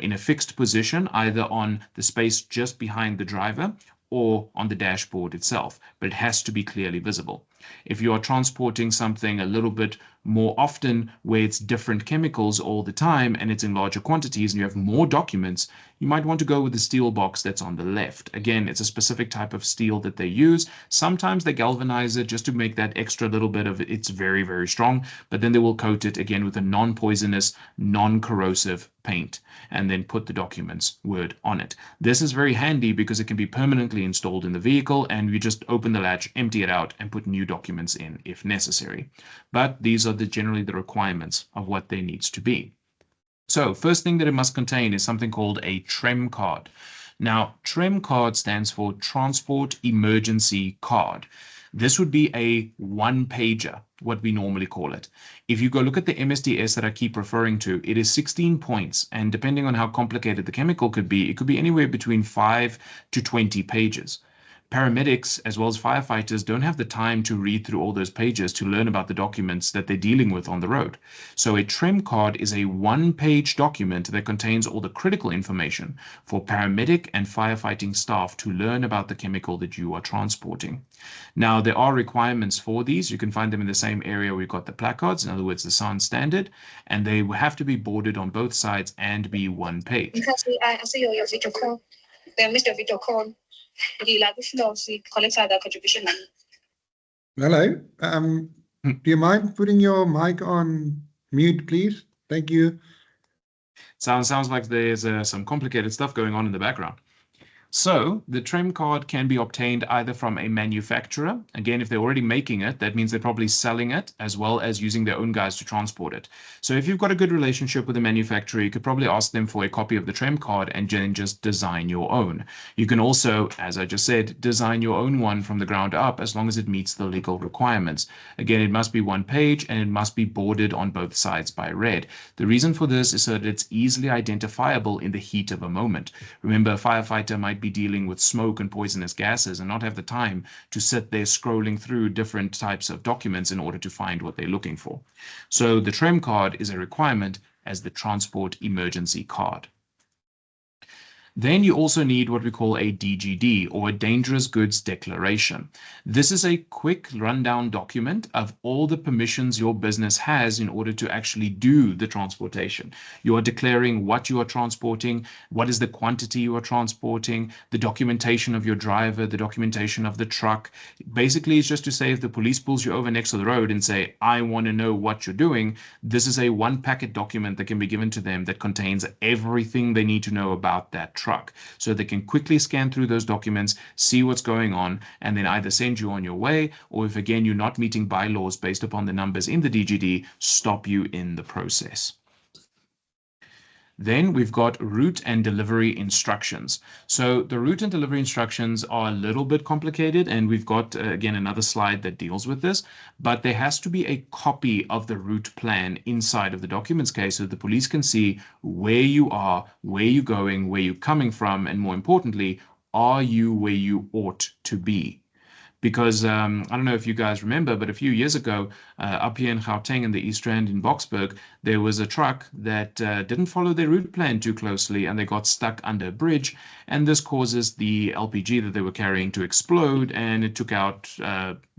in a fixed position, either on the space just behind the driver or on the dashboard itself, but it has to be clearly visible. If you are transporting something a little bit more often where it's different chemicals all the time and it's in larger quantities and you have more documents, you might want to go with the steel box that's on the left. Again, it's a specific type of steel that they use. Sometimes they galvanize it just to make that extra little bit of it. It's very, very strong, but then they will coat it again with a non-poisonous, non-corrosive paint and then put the documents word on it. This is very handy because it can be permanently installed in the vehicle and you just open the latch, empty it out and put new documents in if necessary. But these are generally the requirements of what there needs to be. So first thing that it must contain is something called a TREM card. Now, TREM card stands for Transport Emergency Card. This would be a one-pager, what we normally call it. If you go look at the MSDS that I keep referring to, it is 16 points. And depending on how complicated the chemical could be, it could be anywhere between 5 to 20 pages. Paramedics as well as firefighters don't have the time to read through all those pages to learn about the documents that they're dealing with on the road. So a TREM card is a one-page document that contains all the critical information for paramedic and firefighting staff to learn about the chemical that you are transporting. Now, there are requirements for these. You can find them in the same area we've got the placards, in other words, the SAN standard, and they have to be bordered on both sides and be one page. I see your video call. They missed your video call. Hello. Do you mind putting your mic on mute, please? Thank you. Sounds like there's some complicated stuff going on in the background. So the TREM card can be obtained either from a manufacturer. Again, if they're already making it, that means they're probably selling it as well as using their own guys to transport it. So if you've got a good relationship with the manufacturer, you could probably ask them for a copy of the TREM card and then just design your own. You can also, as I just said, design your own one from the ground up as long as it meets the legal requirements. Again, it must be one page and it must be bordered on both sides by red. The reason for this is so that it's easily identifiable in the heat of a moment. Remember, a firefighter might be dealing with smoke and poisonous gases and not have the time to sit there scrolling through different types of documents in order to find what they're looking for. So the TREM card is a requirement as the transport emergency card. Then you also need what we call a DGD, or a Dangerous Goods Declaration. This is a quick rundown document of all the permissions your business has in order to actually do the transportation. You are declaring what you are transporting, what is the quantity you are transporting, the documentation of your driver, the documentation of the truck. Basically, it's just to say if the police pulls you over next to the road and say, I want to know what you're doing, this is a one-packet document that can be given to them that contains everything they need to know about that truck. So they can quickly scan through those documents, see what's going on, and then either send you on your way, or if again you're not meeting bylaws based upon the numbers in the DGD, stop you in the process. Then we've got route and delivery instructions. So the route and delivery instructions are a little bit complicated, and we've got, again, another slide that deals with this, but there has to be a copy of the route plan inside of the documents case so that the police can see where you are, where you're going, where you're coming from, and more importantly, are you where you ought to be? Because I don't know if you guys remember, but a few years ago, up here in Gauteng in the East Rand in Boksburg, there was a truck that didn't follow their route plan too closely, and they got stuck under a bridge. And this causes the LPG that they were carrying to explode, and it took out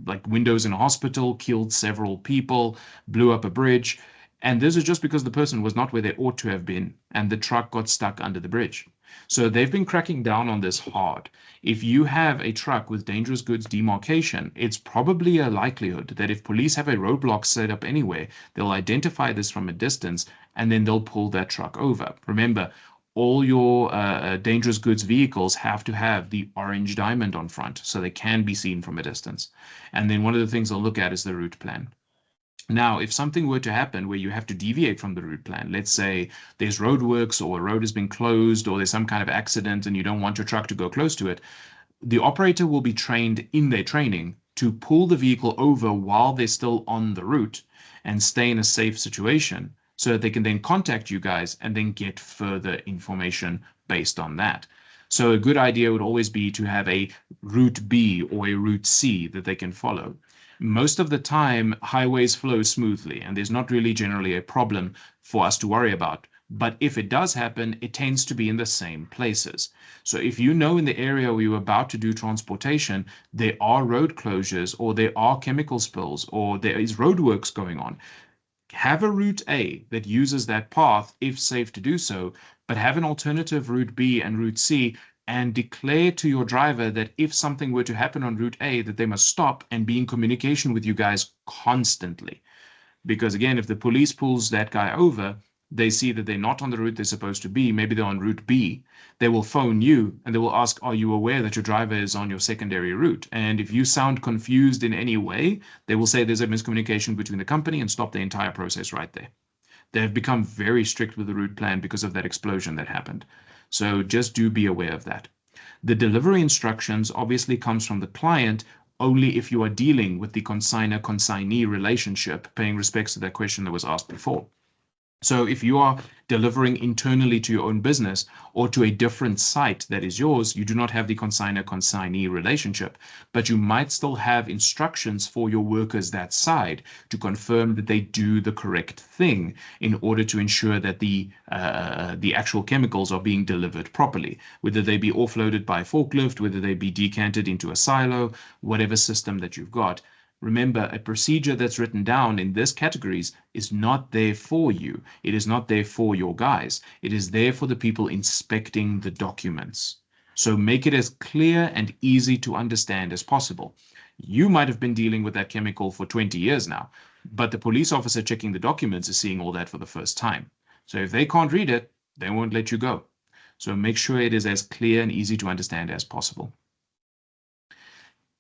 like windows in a hospital, killed several people, blew up a bridge. And this is just because the person was not where they ought to have been, and the truck got stuck under the bridge. So they've been cracking down on this hard. If you have a truck with dangerous goods demarcation, it's probably a likelihood that if police have a roadblock set up anywhere, they'll identify this from a distance and then they'll pull that truck over. Remember, all your dangerous goods vehicles have to have the orange diamond on front so they can be seen from a distance. And then one of the things they'll look at is the route plan. Now, if something were to happen where you have to deviate from the route plan, let's say there's roadworks or a road has been closed or there's some kind of accident and you don't want your truck to go close to it, the operator will be trained in their training to pull the vehicle over while they're still on the route and stay in a safe situation so that they can then contact you guys and then get further information based on that. So a good idea would always be to have a route B or a route C that they can follow. Most of the time, highways flow smoothly, and there's not really generally a problem for us to worry about. But if it does happen, it tends to be in the same places. So if you know in the area where you're about to do transportation, there are road closures, or there are chemical spills, or there is roadworks going on, have a route A that uses that path if safe to do so, but have an alternative route B and route C, and declare to your driver that if something were to happen on route A, that they must stop and be in communication with you guys constantly. Because again, if the police pulls that guy over, they see that they're not on the route they're supposed to be, maybe they're on route B, they will phone you and they will ask, are you aware that your driver is on your secondary route? And if you sound confused in any way, they will say there's a miscommunication between the company and stop the entire process right there. They have become very strict with the route plan because of that explosion that happened. So just do be aware of that. The delivery instructions obviously comes from the client only if you are dealing with the consigner-consignee relationship, paying respects to that question that was asked before. So if you are delivering internally to your own business or to a different site that is yours, you do not have the consigner-consignee relationship, but you might still have instructions for your workers that side to confirm that they do the correct thing in order to ensure that the actual chemicals are being delivered properly, whether they be offloaded by forklift, whether they be decanted into a silo, whatever system that you've got. Remember, a procedure that's written down in these categories is not there for you. It is not there for your guys. It is there for the people inspecting the documents. So make it as clear and easy to understand as possible. You might have been dealing with that chemical for 20 years now, but the police officer checking the documents is seeing all that for the first time. So if they can't read it, they won't let you go. So make sure it is as clear and easy to understand as possible.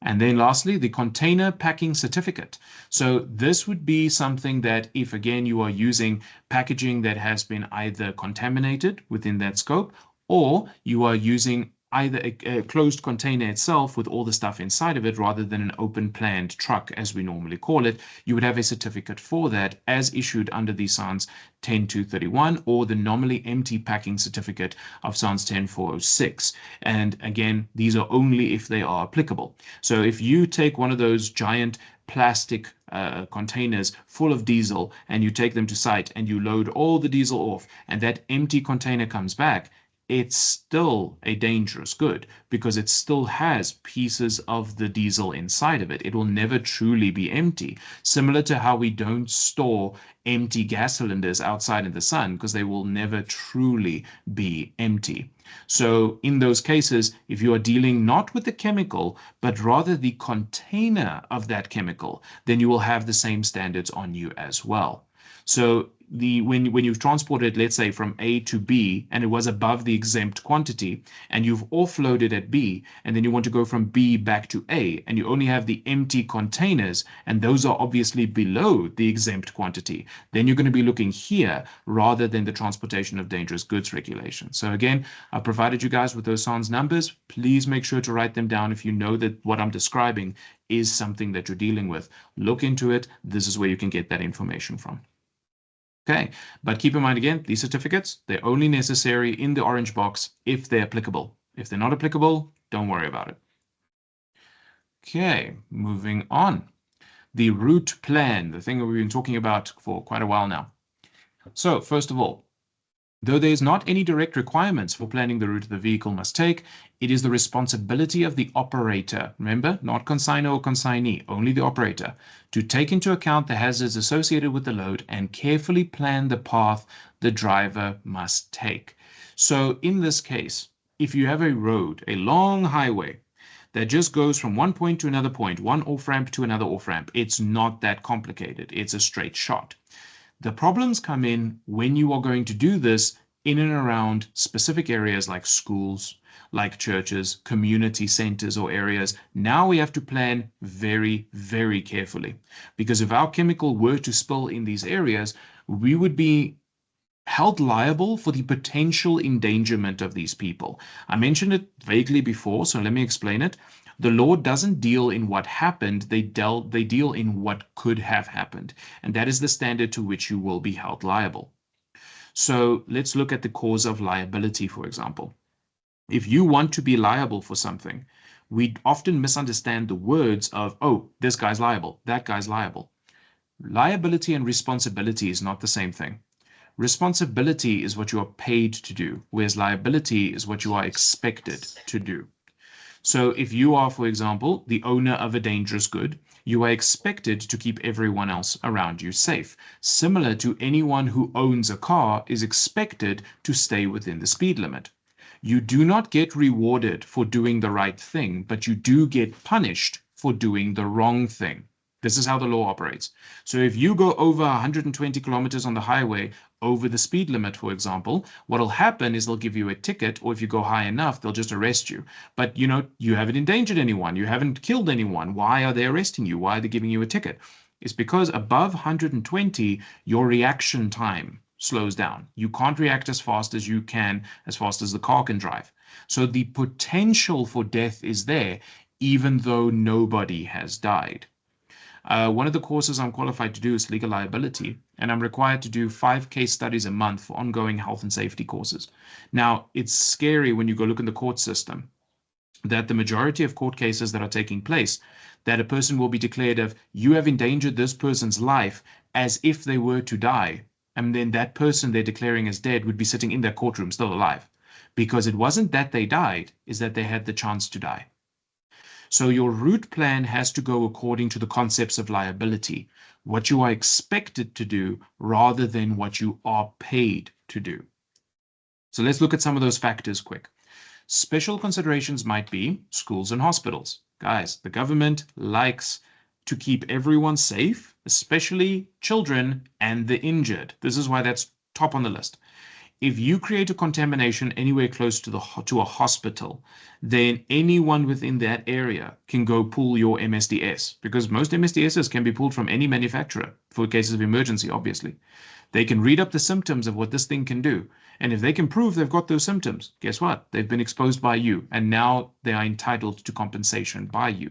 And then lastly, the container packing certificate. So this would be something that if, again, you are using packaging that has been either contaminated within that scope, or you are using either a closed container itself with all the stuff inside of it rather than an open planned truck, as we normally call it, you would have a certificate for that as issued under the SANS 10231 or the normally empty packing certificate of SANS 10406. And again, these are only if they are applicable. So if you take one of those giant plastic containers full of diesel and you take them to site and you load all the diesel off and that empty container comes back, it's still a dangerous good because it still has pieces of the diesel inside of it. It will never truly be empty. Similar to how we don't store empty gas cylinders outside in the sun because they will never truly be empty. So in those cases, if you are dealing not with the chemical, but rather the container of that chemical, then you will have the same standards on you as well. So when you've transported, let's say, from A to B, and it was above the exempt quantity, and you've offloaded at B, and then you want to go from B back to A, and you only have the empty containers, and those are obviously below the exempt quantity, then you're going to be looking here rather than the transportation of dangerous goods regulation. So again, I provided you guys with those SANS numbers. Please make sure to write them down if you know that what I'm describing is something that you're dealing with. Look into it. This is where you can get that information from. Okay, but keep in mind again, these certificates, they're only necessary in the orange box if they're applicable. If they're not applicable, don't worry about it. Okay, moving on. The route plan, the thing that we've been talking about for quite a while now. So first of all, though there is not any direct requirements for planning the route the vehicle must take, it is the responsibility of the operator, remember, not consignor or consignee, only the operator, to take into account the hazards associated with the load and carefully plan the path the driver must take. So in this case, if you have a road, a long highway, that just goes from one point to another point, one off-ramp to another off-ramp, it's not that complicated. It's a straight shot. The problems come in when you are going to do this in and around specific areas like schools, like churches, community centers or areas. Now we have to plan very, very carefully because if our chemical were to spill in these areas, we would be held liable for the potential endangerment of these people. I mentioned it vaguely before, so let me explain it. The law doesn't deal in what happened, they deal in what could have happened. And that is the standard to which you will be held liable. So let's look at the cause of liability, for example. If you want to be liable for something, we often misunderstand the words of, oh, this guy's liable, that guy's liable. Liability and responsibility is not the same thing. Responsibility is what you are paid to do, whereas liability is what you are expected to do. So if you are, for example, the owner of a dangerous good, you are expected to keep everyone else around you safe. Similar to anyone who owns a car is expected to stay within the speed limit. You do not get rewarded for doing the right thing, but you do get punished for doing the wrong thing. This is how the law operates. So if you go over 120 kilometers on the highway over the speed limit, for example, what will happen is they'll give you a ticket, or if you go high enough, they'll just arrest you. But you haven't endangered anyone. You haven't killed anyone. Why are they arresting you? Why are they giving you a ticket? It's because above 120, your reaction time slows down. You can't react as fast as you can, as fast as the car can drive. So the potential for death is there, even though nobody has died. One of the courses I'm qualified to do is legal liability, and I'm required to do 5 case studies a month for ongoing health and safety courses. Now, it's scary when you go look in the court system that the majority of court cases that are taking place, that a person will be declared of, you have endangered this person's life as if they were to die. And then that person they're declaring as dead would be sitting in their courtroom still alive. Because it wasn't that they died, is that they had the chance to die. So your route plan has to go according to the concepts of liability, what you are expected to do rather than what you are paid to do. So let's look at some of those factors quick. Special considerations might be schools and hospitals. Guys, the government likes to keep everyone safe, especially children and the injured. This is why that's top on the list. If you create a contamination anywhere close to a hospital, then anyone within that area can go pull your MSDS, because most MSDSs can be pulled from any manufacturer for cases of emergency, obviously. They can read up the symptoms of what this thing can do. And if they can prove they've got those symptoms, guess what? They've been exposed by you, and now they are entitled to compensation by you.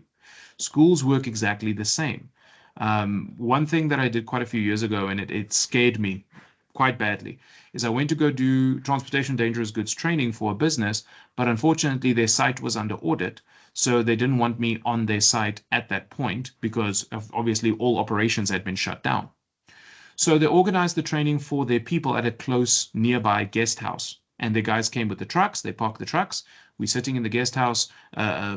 Schools work exactly the same. One thing that I did quite a few years ago, and it scared me quite badly, is I went to go do transportation dangerous goods training for a business, but unfortunately their site was under audit. So they didn't want me on their site at that point because obviously all operations had been shut down. So they organized the training for their people at a close nearby guest house. And the guys came with the trucks, they parked the trucks. We're sitting in the guest house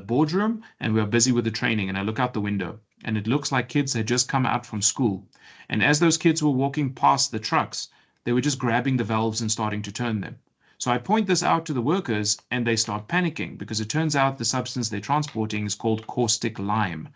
boardroom, and we're busy with the training. And I look out the window, and it looks like kids had just come out from school. And as those kids were walking past the trucks, they were just grabbing the valves and starting to turn them. So I point this out to the workers, and they start panicking because it turns out the substance they're transporting is called caustic lime.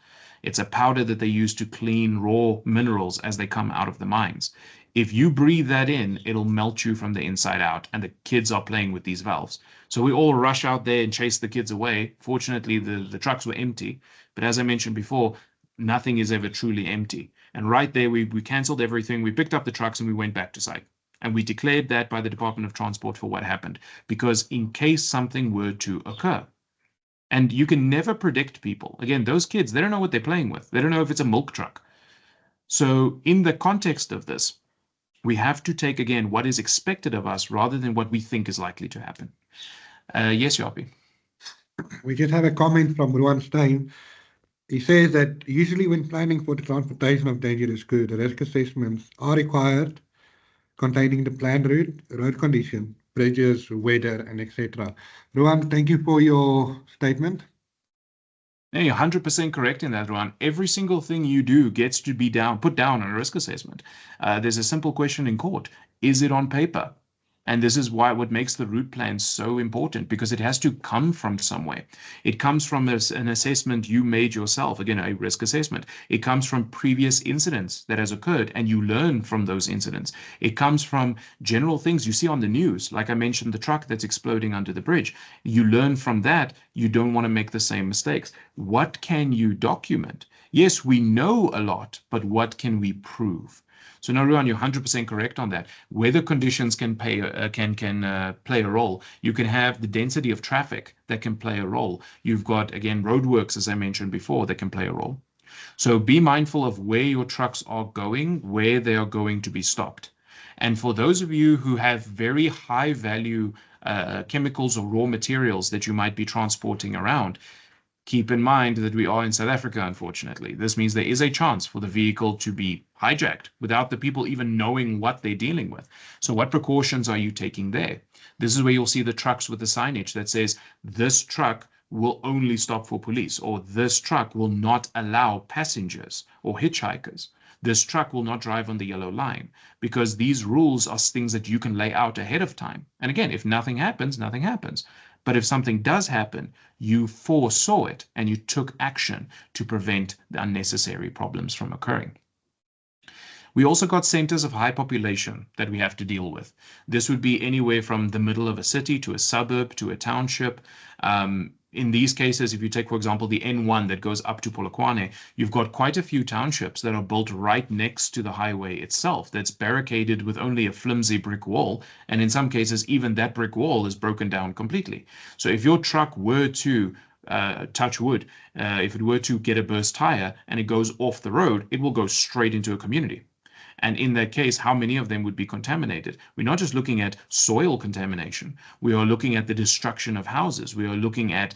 It's a powder that they use to clean raw minerals as they come out of the mines. If you breathe that in, it'll melt you from the inside out, and the kids are playing with these valves. So we all rush out there and chase the kids away. Fortunately, the trucks were empty. But as I mentioned before, nothing is ever truly empty. And right there, we canceled everything. We picked up the trucks and we went back to site. And we declared that by the Department of Transport for what happened, because in case something were to occur. And you can never predict people. Again, those kids, they don't know what they're playing with. They don't know if it's a milk truck. So in the context of this, we have to take, again, what is expected of us rather than what we think is likely to happen. Yes, Yapi. We just have a comment from Ruan Stein. He says that usually when planning for the transportation of dangerous goods, risk assessments are required containing the planned route, road condition, bridges, weather, and etc. Ruan, thank you for your statement. Yeah, you're 100% correct in that, Ruan. Every single thing you do gets to be put down on a risk assessment. There's a simple question in court. Is it on paper? And this is what makes the route plan so important, because it has to come from somewhere. It comes from an assessment you made yourself, again, a risk assessment. It comes from previous incidents that has occurred, and you learn from those incidents. It comes from general things you see on the news, like I mentioned, the truck that's exploding under the bridge. You learn from that. You don't want to make the same mistakes. What can you document? Yes, we know a lot, but what can we prove? So now, Ruan, you're 100% correct on that. Weather conditions can play a role. You can have the density of traffic that can play a role. You've got, again, roadworks, as I mentioned before, that can play a role. So be mindful of where your trucks are going, where they are going to be stopped. And for those of you who have very high value chemicals or raw materials that you might be transporting around, keep in mind that we are in South Africa, unfortunately. This means there is a chance for the vehicle to be hijacked without the people even knowing what they're dealing with. So what precautions are you taking there? This is where you'll see the trucks with the signage that says, this truck will only stop for police, or this truck will not allow passengers or hitchhikers. This truck will not drive on the yellow line, because these rules are things that you can lay out ahead of time. And again, if nothing happens, nothing happens. But if something does happen, you foresaw it and you took action to prevent the unnecessary problems from occurring. We also got centers of high population that we have to deal with. This would be anywhere from the middle of a city to a suburb to a township. In these cases, if you take, for example, the N1 that goes up to Polokwane, you've got quite a few townships that are built right next to the highway itself that's barricaded with only a flimsy brick wall. And in some cases, even that brick wall is broken down completely. So if your truck were to touch wood, if it were to get a burst tire and it goes off the road, it will go straight into a community. And in that case, how many of them would be contaminated? We're not just looking at soil contamination. We are looking at the destruction of houses. We are looking at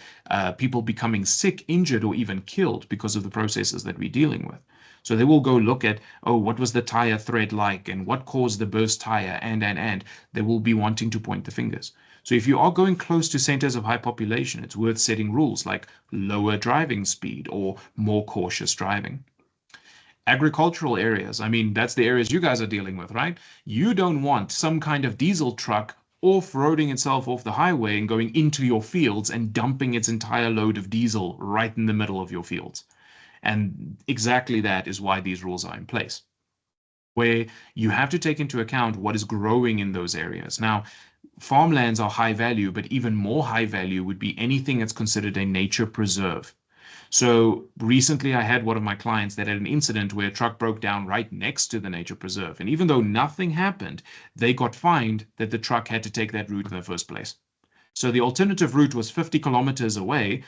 people becoming sick, injured, or even killed because of the processes that we're dealing with. So they will go look at, oh, what was the tire thread like, and what caused the burst tire, and. They will be wanting to point the fingers. So if you are going close to centers of high population, it's worth setting rules like lower driving speed or more cautious driving. Agricultural areas, I mean, that's the areas you guys are dealing with, right? You don't want some kind of diesel truck off-roading itself off the highway and going into your fields and dumping its entire load of diesel right in the middle of your fields. And exactly that is why these rules are in place, where you have to take into account what is growing in those areas. Now, farmlands are high value, but even more high value would be anything that's considered a nature preserve. So recently I had one of my clients that had an incident where a truck broke down right next to the nature preserve. And even though nothing happened, they got fined that the truck had to take that route in the first place. So the alternative route was 50 kilometers away,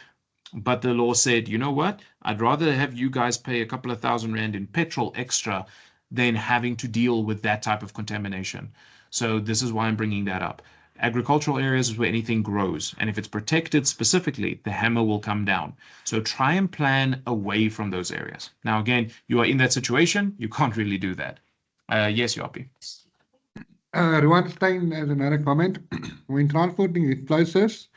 but the law said, you know what? I'd rather have you guys pay a couple of $1,000 in petrol extra than having to deal with that type of contamination. So this is why I'm bringing that up. Agricultural areas is where anything grows. And if it's protected specifically, the hammer will come down. So try and plan away from those areas. Now, again, you are in that situation. You can't really do that. Yes, Yopi. Ruanstein has another comment. When transporting explosives,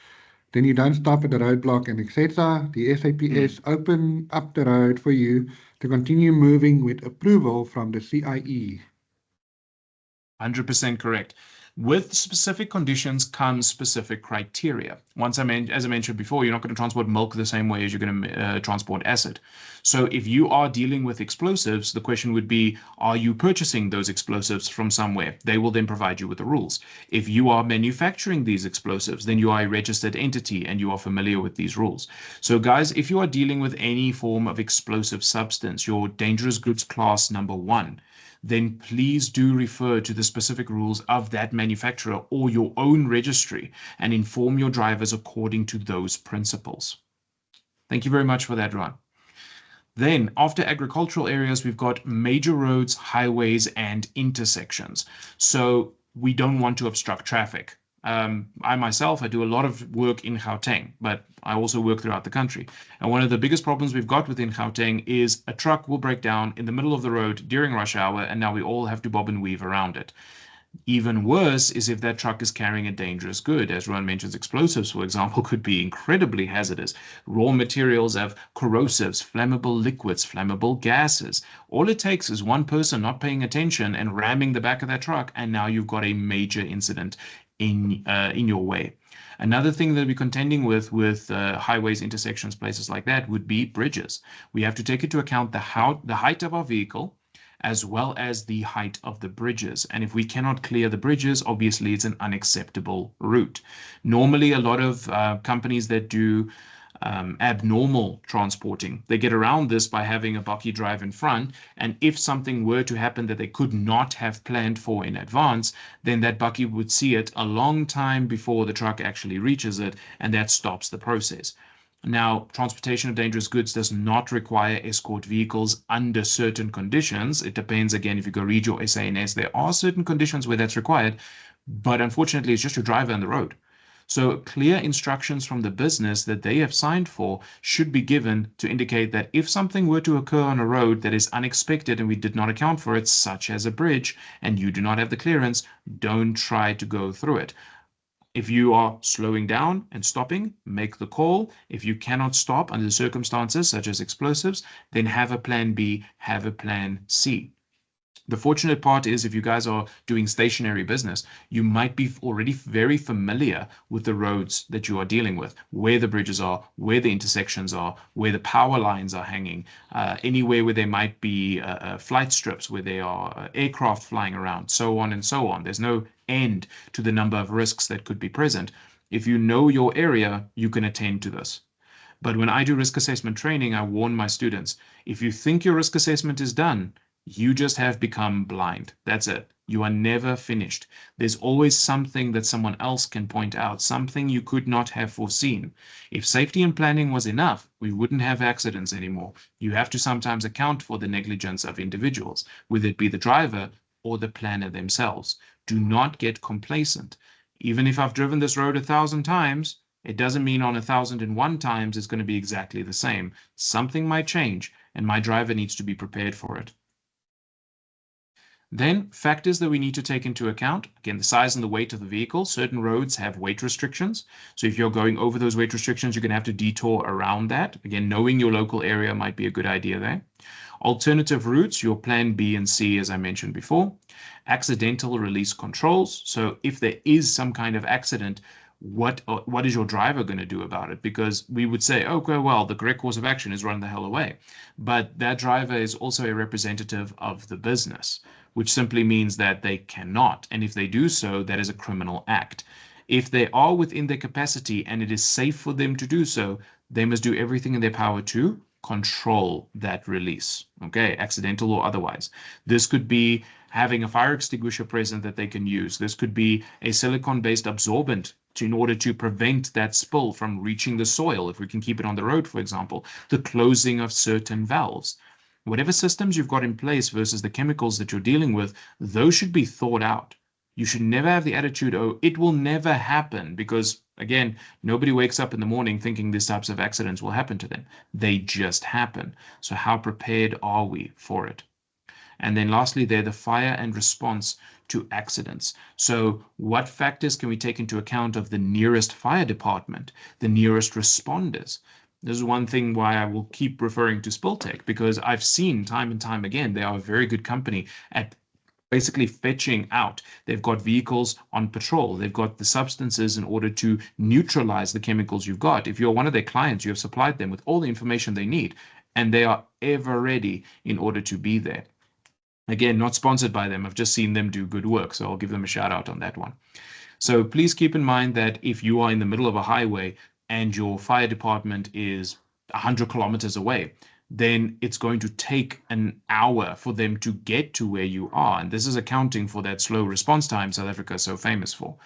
then you don't stop at the roadblock and etc. The SAPS open up the road for you to continue moving with approval from the CIE. 100% correct. With specific conditions comes specific criteria. As I mentioned before, you're not going to transport milk the same way as you're going to transport acid. So if you are dealing with explosives, the question would be, are you purchasing those explosives from somewhere? They will then provide you with the rules. If you are manufacturing these explosives, then you are a registered entity and you are familiar with these rules. So guys, if you are dealing with any form of explosive substance, your dangerous goods class number 1, then please do refer to the specific rules of that manufacturer or your own registry and inform your drivers according to those principles. Thank you very much for that, Ron. Then after agricultural areas, we've got major roads, highways, and intersections. So we don't want to obstruct traffic. I myself, I do a lot of work in Gauteng, but I also work throughout the country. And one of the biggest problems we've got within Gauteng is a truck will break down in the middle of the road during rush hour, and now we all have to bob and weave around it. Even worse is if that truck is carrying a dangerous good. As Ron mentions, explosives, for example, could be incredibly hazardous. Raw materials have corrosives, flammable liquids, flammable gases. All it takes is one person not paying attention and ramming the back of that truck, and now you've got a major incident in your way. Another thing that we're contending with highways, intersections, places like that would be bridges. We have to take into account the height of our vehicle, as well as the height of the bridges. And if we cannot clear the bridges, obviously it's an unacceptable route. Normally, a lot of companies that do abnormal transporting, they get around this by having a bakkie drive in front. And if something were to happen that they could not have planned for in advance, then that bakkie would see it a long time before the truck actually reaches it, and that stops the process. Now, transportation of dangerous goods does not require escort vehicles under certain conditions. It depends, again, if you go read your SAS, there are certain conditions where that's required, but unfortunately, it's just your driver on the road. So clear instructions from the business that they have signed for should be given to indicate that if something were to occur on a road that is unexpected and we did not account for it, such as a bridge, and you do not have the clearance, don't try to go through it. If you are slowing down and stopping, make the call. If you cannot stop under the circumstances such as explosives, then have a plan B, have a plan C. The fortunate part is if you guys are doing stationary business, you might be already very familiar with the roads that you are dealing with, where the bridges are, where the intersections are, where the power lines are hanging, anywhere where there might be flight strips, where there are aircraft flying around, so on and so on. There's no end to the number of risks that could be present. If you know your area, you can attend to this. But when I do risk assessment training, I warn my students, if you think your risk assessment is done, you just have become blind. That's it. You are never finished. There's always something that someone else can point out, something you could not have foreseen. If safety and planning was enough, we wouldn't have accidents anymore. You have to sometimes account for the negligence of individuals, whether it be the driver or the planner themselves. Do not get complacent. Even if I've driven this road 1,000 times, it doesn't mean on 1,001 times it's going to be exactly the same. Something might change, and my driver needs to be prepared for it. Then factors that we need to take into account, again, the size and the weight of the vehicle. Certain roads have weight restrictions. So if you're going over those weight restrictions, you're going to have to detour around that. Again, knowing your local area might be a good idea there. Alternative routes, your plan B and C, as I mentioned before. Accidental release controls. So if there is some kind of accident, what is your driver going to do about it? Because we would say, okay, well, the correct course of action is run the hell away. But that driver is also a representative of the business. which simply means that they cannot. And if they do so, that is a criminal act. If they are within their capacity and it is safe for them to do so, they must do everything in their power to control that release, okay, accidental or otherwise. This could be having a fire extinguisher present that they can use. This could be a silicon-based absorbent in order to prevent that spill from reaching the soil, if we can keep it on the road, for example, the closing of certain valves. Whatever systems you've got in place versus the chemicals that you're dealing with, those should be thought out. You should never have the attitude, oh, it will never happen, because, again, nobody wakes up in the morning thinking these types of accidents will happen to them. They just happen. So how prepared are we for it? And then lastly, the fire and response to accidents. So what factors can we take into account of the nearest fire department, the nearest responders? This is one thing why I will keep referring to SpillTech, because I've seen time and time again, they are a very good company at basically fetching out. They've got vehicles on patrol. They've got the substances in order to neutralize the chemicals you've got. If you're one of their clients, you have supplied them with all the information they need, and they are ever ready in order to be there. Again, not sponsored by them. I've just seen them do good work, so I'll give them a shout out on that one. So please keep in mind that if you are in the middle of a highway and your fire department is 100 kilometers away, then it's going to take an hour for them to get to where you are. And this is accounting for that slow response time South Africa is so famous for.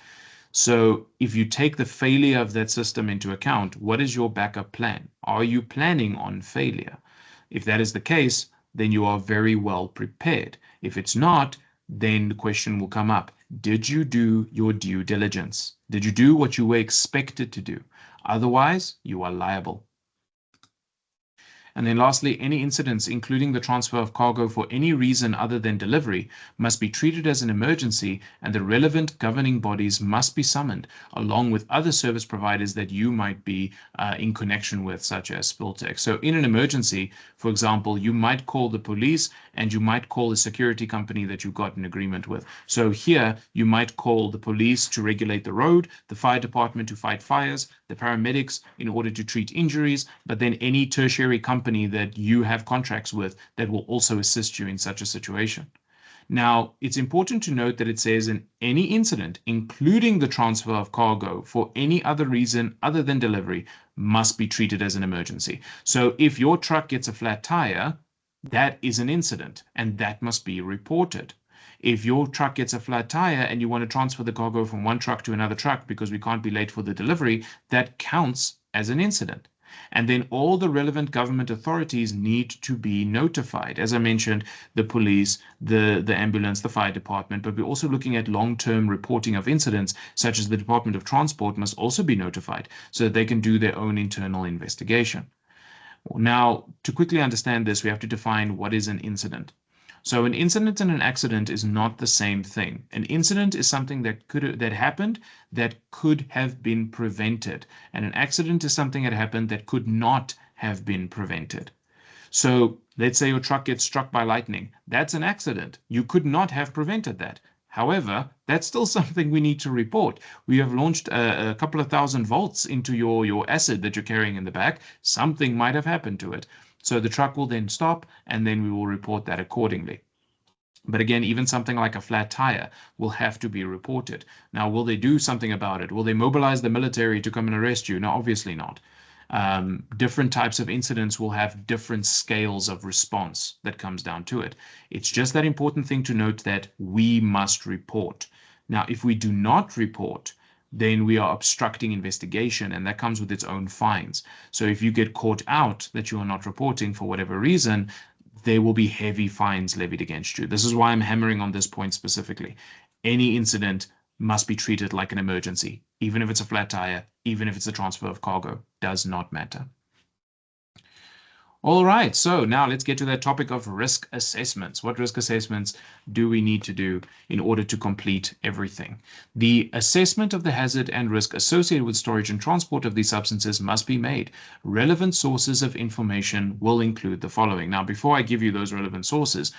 So if you take the failure of that system into account, what is your backup plan? Are you planning on failure? If that is the case, then you are very well prepared. If it's not, then the question will come up. Did you do your due diligence? Did you do what you were expected to do? Otherwise, you are liable. And then lastly, any incidents, including the transfer of cargo for any reason other than delivery, must be treated as an emergency, and the relevant governing bodies must be summoned, along with other service providers that you might be in connection with, such as SpillTech. So in an emergency, for example, you might call the police and you might call a security company that you've got an agreement with. So here, you might call the police to regulate the road, the fire department to fight fires, the paramedics in order to treat injuries, but then any tertiary company that you have contracts with that will also assist you in such a situation. Now, it's important to note that it says in any incident, including the transfer of cargo for any other reason other than delivery, must be treated as an emergency. So if your truck gets a flat tire, that is an incident and that must be reported. If your truck gets a flat tire and you want to transfer the cargo from one truck to another truck because we can't be late for the delivery, that counts as an incident. And then all the relevant government authorities need to be notified. As I mentioned, the police, the ambulance, the fire department, but we're also looking at long-term reporting of incidents, such as the Department of Transport must also be notified so that they can do their own internal investigation. Now, to quickly understand this, we have to define what is an incident. So an incident and an accident is not the same thing. An incident is something that happened that could have been prevented. And an accident is something that happened that could not have been prevented. So let's say your truck gets struck by lightning. That's an accident. You could not have prevented that. However, that's still something we need to report. We have launched a couple of thousand volts into your acid that you're carrying in the back. Something might have happened to it. So the truck will then stop, and then we will report that accordingly. But again, even something like a flat tire will have to be reported. Now, will they do something about it? Will they mobilize the military to come and arrest you? No, obviously not. Different types of incidents will have different scales of response that comes down to it. It's just that important thing to note that we must report. Now, if we do not report, then we are obstructing investigation, and that comes with its own fines. So if you get caught out that you are not reporting for whatever reason, there will be heavy fines levied against you. This is why I'm hammering on this point specifically. Any incident must be treated like an emergency, even if it's a flat tire, even if it's a transfer of cargo, does not matter. All right, so now let's get to that topic of risk assessments. What risk assessments do we need to do in order to complete everything? The assessment of the hazard and risk associated with storage and transport of these substances must be made. Relevant sources of information will include the following. Now, before I give you those relevant sources,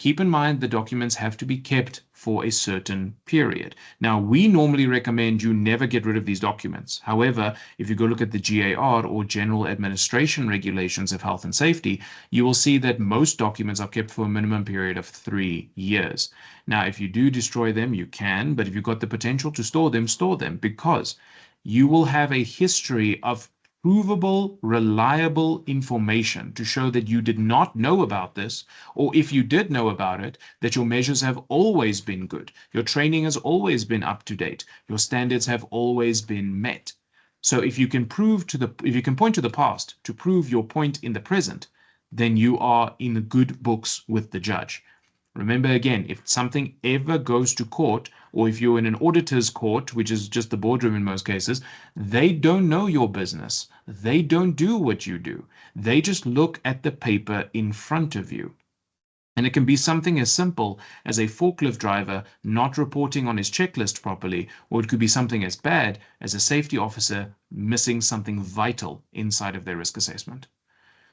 Keep in mind the documents have to be kept for a certain period. Now, we normally recommend you never get rid of these documents. However, if you go look at the GAR, or General Administration Regulations of Health and Safety, you will see that most documents are kept for a minimum period of 3 years. Now, if you do destroy them, you can, but if you've got the potential to store them, because you will have a history of provable, reliable information to show that you did not know about this, or if you did know about it, that your measures have always been good, your training has always been up to date, your standards have always been met. So if you can point to the past to prove your point in the present, then you are in the good books with the judge. Remember again, if something ever goes to court, or if you're in an auditor's court, which is just the boardroom in most cases, they don't know your business. They don't do what you do. They just look at the paper in front of you. And it can be something as simple as a forklift driver not reporting on his checklist properly, or it could be something as bad as a safety officer missing something vital inside of their risk assessment.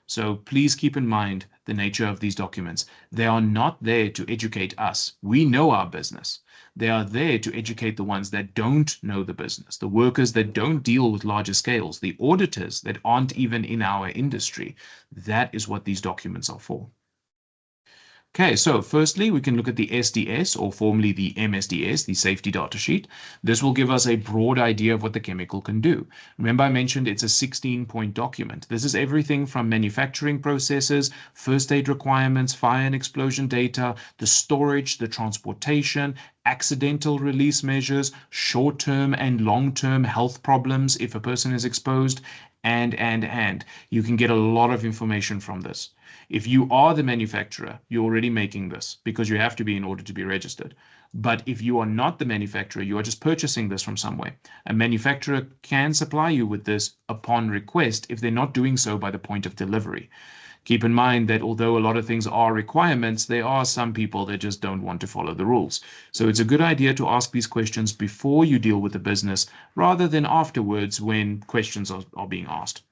So please keep in mind the nature of these documents. They are not there to educate us. We know our business. They are there to educate the ones that don't know the business, the workers that don't deal with larger scales, the auditors that aren't even in our industry. That is what these documents are for. Okay, so firstly, we can look at the SDS, or formerly the MSDS, the safety data sheet. This will give us a broad idea of what the chemical can do. Remember, I mentioned it's a 16-point document. This is everything from manufacturing processes, first aid requirements, fire and explosion data, the storage, the transportation, accidental release measures, short-term and long-term health problems if a person is exposed, and. You can get a lot of information from this. If you are the manufacturer, you're already making this because you have to be in order to be registered. But if you are not the manufacturer, you are just purchasing this from somewhere. A manufacturer can supply you with this upon request if they're not doing so by the point of delivery. Keep in mind that although a lot of things are requirements, there are some people that just don't want to follow the rules. So it's a good idea to ask these questions before you deal with the business rather than afterwards when questions are being asked.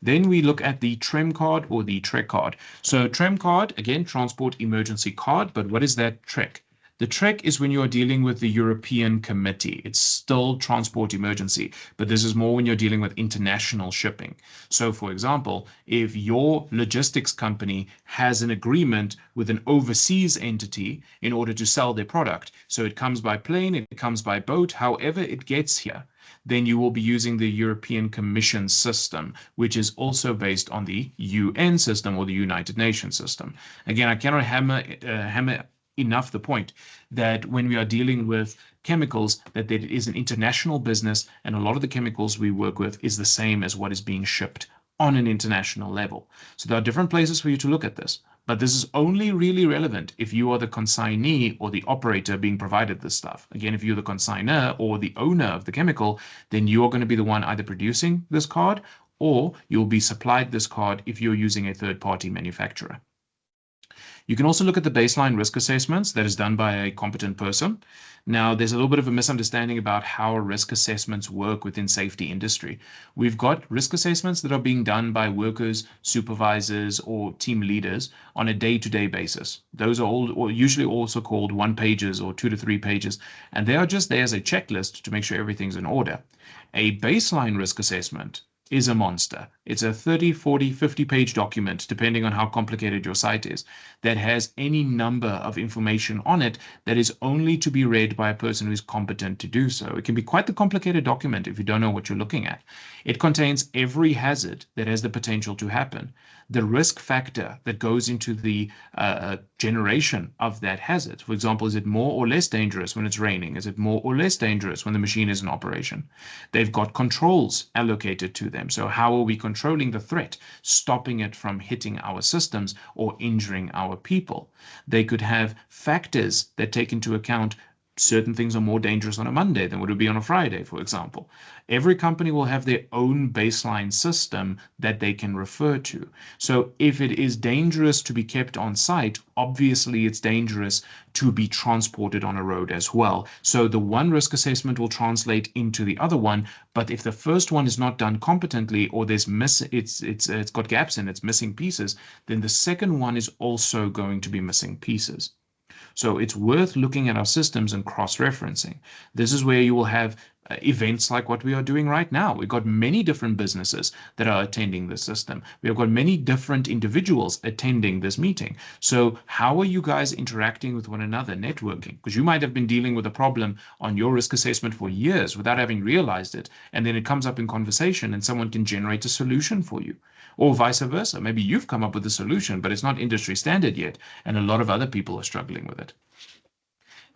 Then we look at the TREM card, or the TREC card. So TREM card, again, Transport Emergency Card, but what is that TREC? The TREC is when you are dealing with the European Committee. It's still transport emergency, but this is more when you're dealing with international shipping. So for example, if your logistics company has an agreement with an overseas entity in order to sell their product, so it comes by plane, it comes by boat, however it gets here, then you will be using the European Commission system, which is also based on the UN system, or the United Nations system. Again, I cannot hammer enough the point that when we are dealing with chemicals, that it is an international business, and a lot of the chemicals we work with is the same as what is being shipped on an international level. So there are different places for you to look at this, but this is only really relevant if you are the consignee or the operator being provided this stuff. Again, if you're the consignor or the owner of the chemical, then you are going to be the one either producing this card, or you'll be supplied this card if you're using a third-party manufacturer. You can also look at the baseline risk assessments that is done by a competent person. Now, there's a little bit of a misunderstanding about how risk assessments work within safety industry. We've got risk assessments that are being done by workers, supervisors, or team leaders on a day-to-day basis. Those are usually also called 1-pagers or 2 to 3 pages, and they are just there as a checklist to make sure everything's in order. A baseline risk assessment is a monster. It's a 30, 40, 50-page document, depending on how complicated your site is, that has any number of information on it that is only to be read by a person who is competent to do so. It can be quite the complicated document if you don't know what you're looking at. It contains every hazard that has the potential to happen, the risk factor that goes into the generation of that hazard. For example, is it more or less dangerous when it's raining? Is it more or less dangerous when the machine is in operation? They've got controls allocated to them. So how are we controlling the threat, stopping it from hitting our systems or injuring our people? They could have factors that take into account certain things are more dangerous on a Monday than would it be on a Friday, for example. Every company will have their own baseline system that they can refer to. So if it is dangerous to be kept on site, obviously it's dangerous to be transported on a road as well. So the one risk assessment will translate into the other one, but if the first one is not done competently, or there's it's got gaps in it, it's missing pieces, then the second one is also going to be missing pieces. So it's worth looking at our systems and cross-referencing. This is where you will have events like what we are doing right now. We've got many different businesses that are attending this system. We've got many different individuals attending this meeting. So how are you guys interacting with one another, networking? Because you might have been dealing with a problem on your risk assessment for years without having realized it. And then it comes up in conversation and someone can generate a solution for you. Or vice versa. Maybe you've come up with a solution, but it's not industry standard yet. And a lot of other people are struggling with it.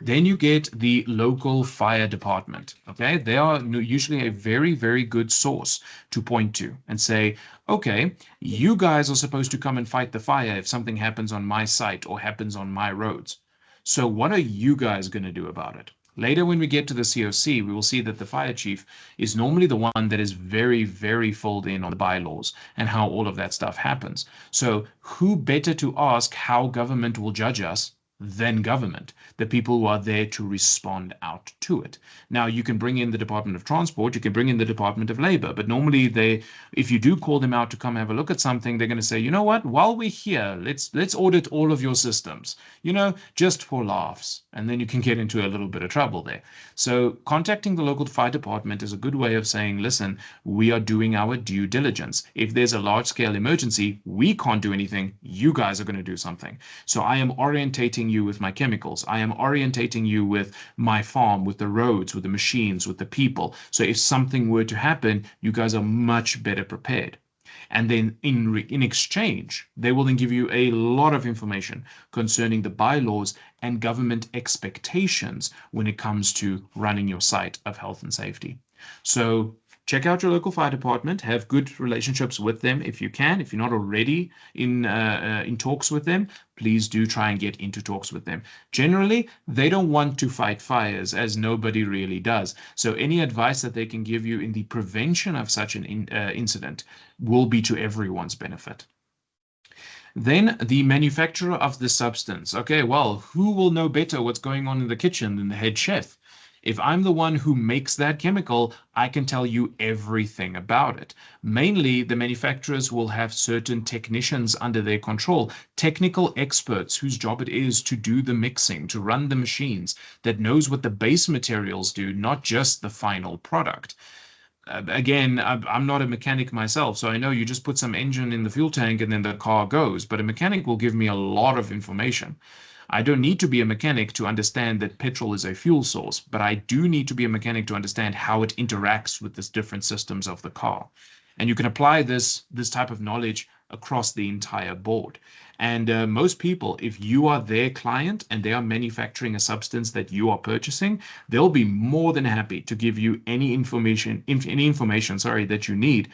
Then you get the local fire department. Okay, they are usually a very, very good source to point to and say, okay, you guys are supposed to come and fight the fire if something happens on my site or happens on my roads. So what are you guys going to do about it? Later, when we get to the CoC, we will see that the fire chief is normally the one that is very, very filled in on the bylaws and how all of that stuff happens. So who better to ask how government will judge us than government, the people who are there to respond out to it. Now, you can bring in the Department of Transport, you can bring in the Department of Labor, but normally if you do call them out to come have a look at something, they're going to say, you know what, while we're here, let's audit all of your systems, just for laughs. And then you can get into a little bit of trouble there. So contacting the local fire department is a good way of saying, listen, we are doing our due diligence. If there's a large-scale emergency, we can't do anything. You guys are going to do something. So I am orientating you with my chemicals. I am orientating you with my farm, with the roads, with the machines, with the people. So if something were to happen, you guys are much better prepared. And then in exchange, they will then give you a lot of information concerning the bylaws and government expectations when it comes to running your site of health and safety. So check out your local fire department, have good relationships with them if you can. If you're not already in talks with them, please do try and get into talks with them. Generally, they don't want to fight fires, as nobody really does. So any advice that they can give you in the prevention of such an incident will be to everyone's benefit. Then the manufacturer of the substance. Okay, well, who will know better what's going on in the kitchen than the head chef? If I'm the one who makes that chemical, I can tell you everything about it. Mainly, the manufacturers will have certain technicians under their control, technical experts whose job it is to do the mixing, to run the machines, that knows what the base materials do, not just the final product. Again, I'm not a mechanic myself, so I know you just put some engine in the fuel tank and then the car goes, but a mechanic will give me a lot of information. I don't need to be a mechanic to understand that petrol is a fuel source, but I do need to be a mechanic to understand how it interacts with the different systems of the car. And you can apply this type of knowledge across the entire board. And most people, if you are their client and they are manufacturing a substance that you are purchasing, they'll be more than happy to give you any information that you need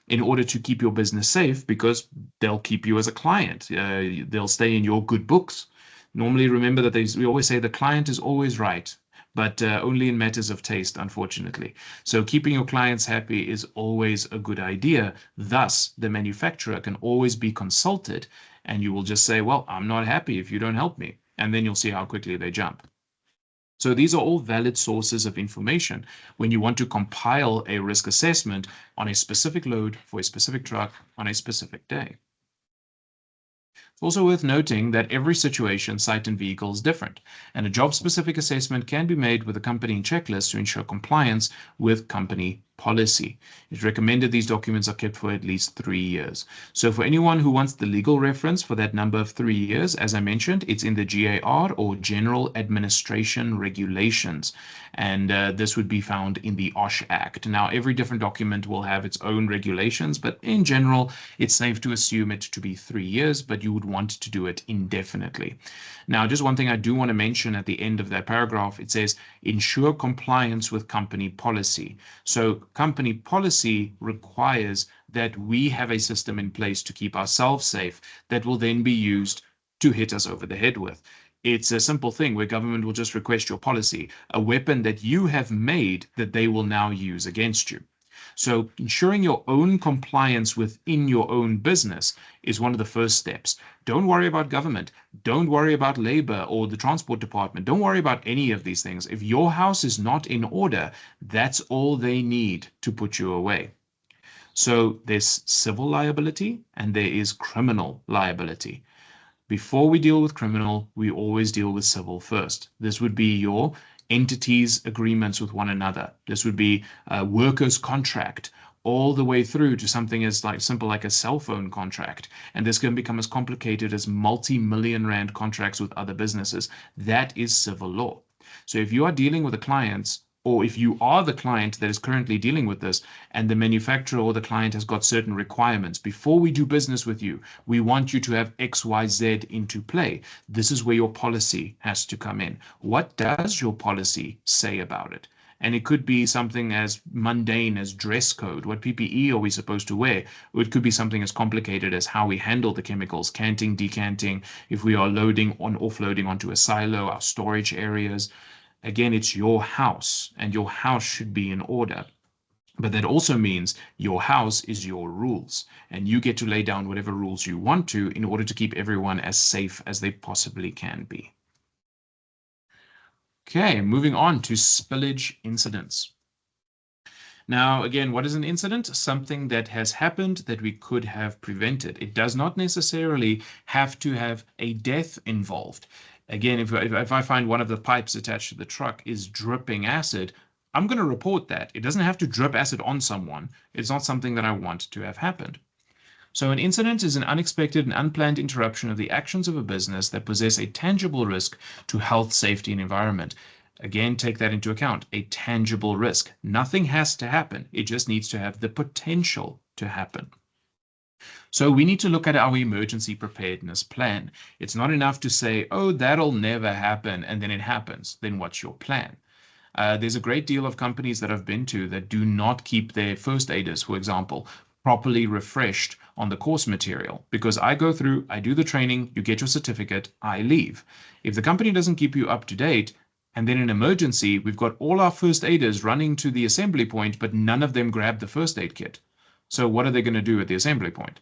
in order to keep your business safe, because they'll keep you as a client. They'll stay in your good books. Normally, remember that we always say the client is always right, but only in matters of taste, unfortunately. So keeping your clients happy is always a good idea. Thus, the manufacturer can always be consulted, and you will just say, well, I'm not happy if you don't help me. And then you'll see how quickly they jump. So these are all valid sources of information when you want to compile a risk assessment on a specific load for a specific truck on a specific day. It's also worth noting that every situation, site, and vehicle is different, and a job-specific assessment can be made with accompanying checklists to ensure compliance with company policy. It's recommended these documents are kept for at least 3 years. So for anyone who wants the legal reference for that number of 3 years, as I mentioned, it's in the GAR, or General Administration Regulations, and this would be found in the OSH Act. Now, every different document will have its own regulations, but in general, it's safe to assume it to be 3 years, but you would want to do it indefinitely. Now, just one thing I do want to mention at the end of that paragraph, it says, ensure compliance with company policy. So company policy requires that we have a system in place to keep ourselves safe that will then be used to hit us over the head with. It's a simple thing where government will just request your policy, a weapon that you have made that they will now use against you. So ensuring your own compliance within your own business is one of the first steps. Don't worry about government. Don't worry about labor or the transport department. Don't worry about any of these things. If your house is not in order, that's all they need to put you away. So there's civil liability and there is criminal liability. Before we deal with criminal, we always deal with civil first. This would be your entities' agreements with one another. This would be a workers' contract, all the way through to something as simple like a cell phone contract. And this can become as complicated as multi-million rand contracts with other businesses. That is civil law. So if you are dealing with a client, or if you are the client that is currently dealing with this, and the manufacturer or the client has got certain requirements, before we do business with you, we want you to have X, Y, Z into play. This is where your policy has to come in. What does your policy say about it? And it could be something as mundane as dress code. What PPE are we supposed to wear? Or it could be something as complicated as how we handle the chemicals, canting, decanting, if we are loading on offloading onto a silo, our storage areas. Again, it's your house, and your house should be in order. But that also means your house is your rules, and you get to lay down whatever rules you want to in order to keep everyone as safe as they possibly can be. Okay, moving on to spillage incidents. Now, again, what is an incident? Something that has happened that we could have prevented. It does not necessarily have to have a death involved. Again, if I find one of the pipes attached to the truck is dripping acid, I'm going to report that. It doesn't have to drip acid on someone. It's not something that I want to have happened. So an incident is an unexpected and unplanned interruption of the actions of a business that possess a tangible risk to health, safety, and environment. Again, take that into account, a tangible risk. Nothing has to happen. It just needs to have the potential to happen. So we need to look at our emergency preparedness plan. It's not enough to say, oh, that'll never happen, and then it happens. Then what's your plan? There's a great deal of companies that I've been to that do not keep their first aiders, for example, properly refreshed on the course material. Because I go through, I do the training, you get your certificate, I leave. If the company doesn't keep you up to date, and then in emergency, we've got all our first aiders running to the assembly point, but none of them grab the first aid kit. So what are they going to do at the assembly point?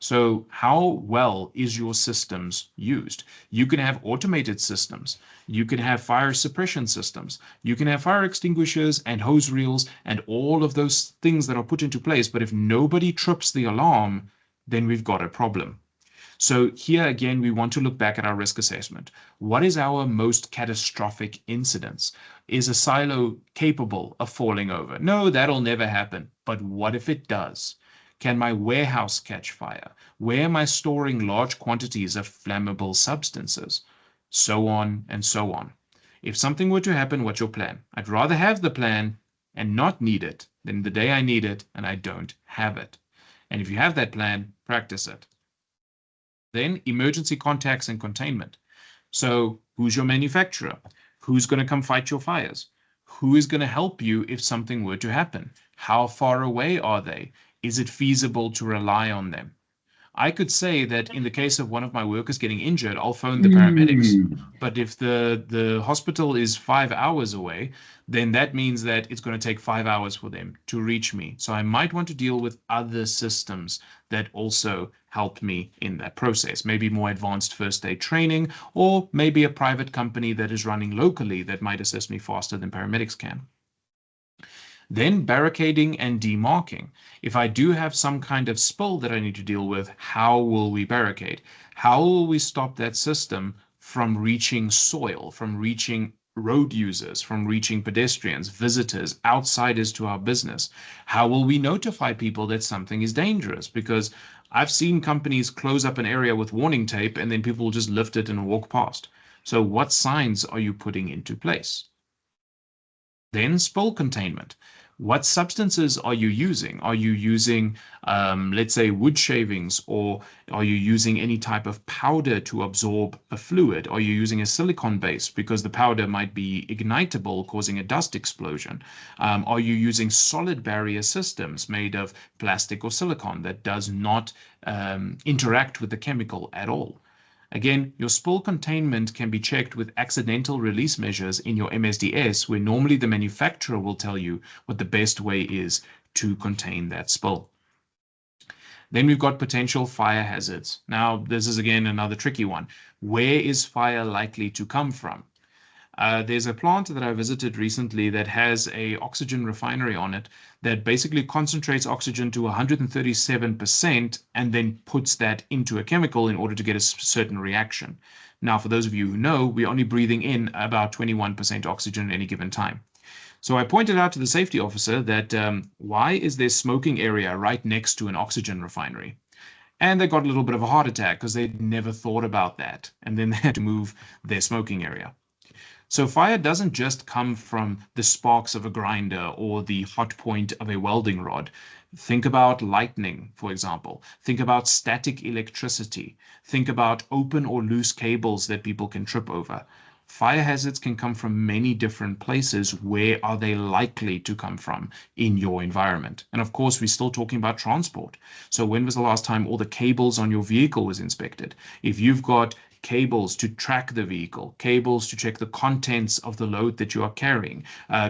So how well is your systems used? You can have automated systems. You can have fire suppression systems. You can have fire extinguishers and hose reels and all of those things that are put into place. But if nobody trips the alarm, then we've got a problem. So here again, we want to look back at our risk assessment. What is our most catastrophic incidents? Is a silo capable of falling over? No, that'll never happen. But what if it does? Can my warehouse catch fire? Where am I storing large quantities of flammable substances? So on and so on. If something were to happen, what's your plan? I'd rather have the plan and not need it than the day I need it and I don't have it. And if you have that plan, practice it. Then emergency contacts and containment. So who's your manufacturer? Who's going to come fight your fires? Who is going to help you if something were to happen? How far away are they? Is it feasible to rely on them? I could say that in the case of one of my workers getting injured, I'll phone the paramedics. But if the hospital is 5 hours away, then that means that it's going to take 5 hours for them to reach me. So I might want to deal with other systems that also help me in that process. Maybe more advanced first aid training, or maybe a private company that is running locally that might assist me faster than paramedics can. Then barricading and demarking. If I do have some kind of spill that I need to deal with, how will we barricade? How will we stop that system from reaching soil, from reaching road users, from reaching pedestrians, visitors, outsiders to our business? How will we notify people that something is dangerous? Because I've seen companies close up an area with warning tape and then people will just lift it and walk past. So what signs are you putting into place? Then spill containment. What substances are you using? Are you using, let's say, wood shavings, or are you using any type of powder to absorb a fluid? Are you using a silicone base because the powder might be ignitable, causing a dust explosion? Are you using solid barrier systems made of plastic or silicone that does not interact with the chemical at all? Again, your spill containment can be checked with accidental release measures in your MSDS, where normally the manufacturer will tell you what the best way is to contain that spill. Then we've got potential fire hazards. Now, this is again another tricky one. Where is fire likely to come from? There's a plant that I visited recently that has a oxygen refinery on it that basically concentrates oxygen to 137% and then puts that into a chemical in order to get a certain reaction. Now, for those of you who know, we're only breathing in about 21% oxygen at any given time. So I pointed out to the safety officer that why is there smoking area right next to an oxygen refinery? And they got a little bit of a heart attack because they'd never thought about that. And then they had to move their smoking area. So fire doesn't just come from the sparks of a grinder or the hot point of a welding rod. Think about lightning, for example. Think about static electricity. Think about open or loose cables that people can trip over. Fire hazards can come from many different places. Where are they likely to come from in your environment? And of course, we're still talking about transport. So when was the last time all the cables on your vehicle was inspected? If you've got cables to track the vehicle, cables to check the contents of the load that you are carrying,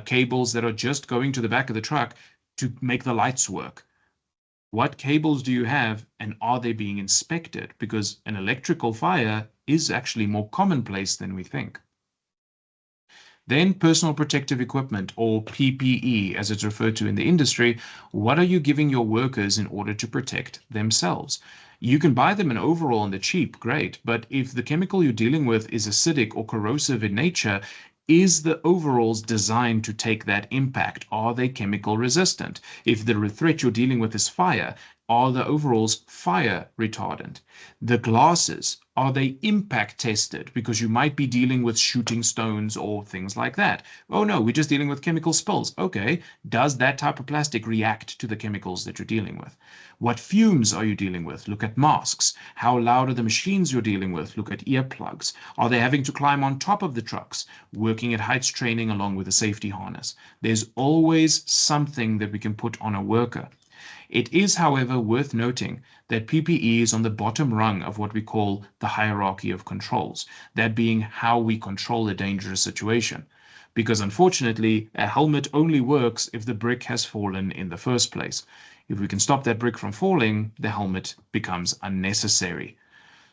cables that are just going to the back of the truck to make the lights work. What cables do you have, and are they being inspected? Because an electrical fire is actually more commonplace than we think. Then personal protective equipment, or PPE as it's referred to in the industry. What are you giving your workers in order to protect themselves? You can buy them an overall on the cheap, great, but if the chemical you're dealing with is acidic or corrosive in nature, is the overalls designed to take that impact? Are they chemical resistant? If the threat you're dealing with is fire, are the overalls fire retardant? The glasses, are they impact tested? Because you might be dealing with shooting stones or things like that. Oh no, we're just dealing with chemical spills. Okay, does that type of plastic react to the chemicals that you're dealing with? What fumes are you dealing with? Look at masks. How loud are the machines you're dealing with? Look at earplugs. Are they having to climb on top of the trucks? Working at heights training along with a safety harness. There's always something that we can put on a worker. It is, however, worth noting that PPE is on the bottom rung of what we call the hierarchy of controls, that being how we control a dangerous situation. Because unfortunately, a helmet only works if the brick has fallen in the first place. If we can stop that brick from falling, the helmet becomes unnecessary.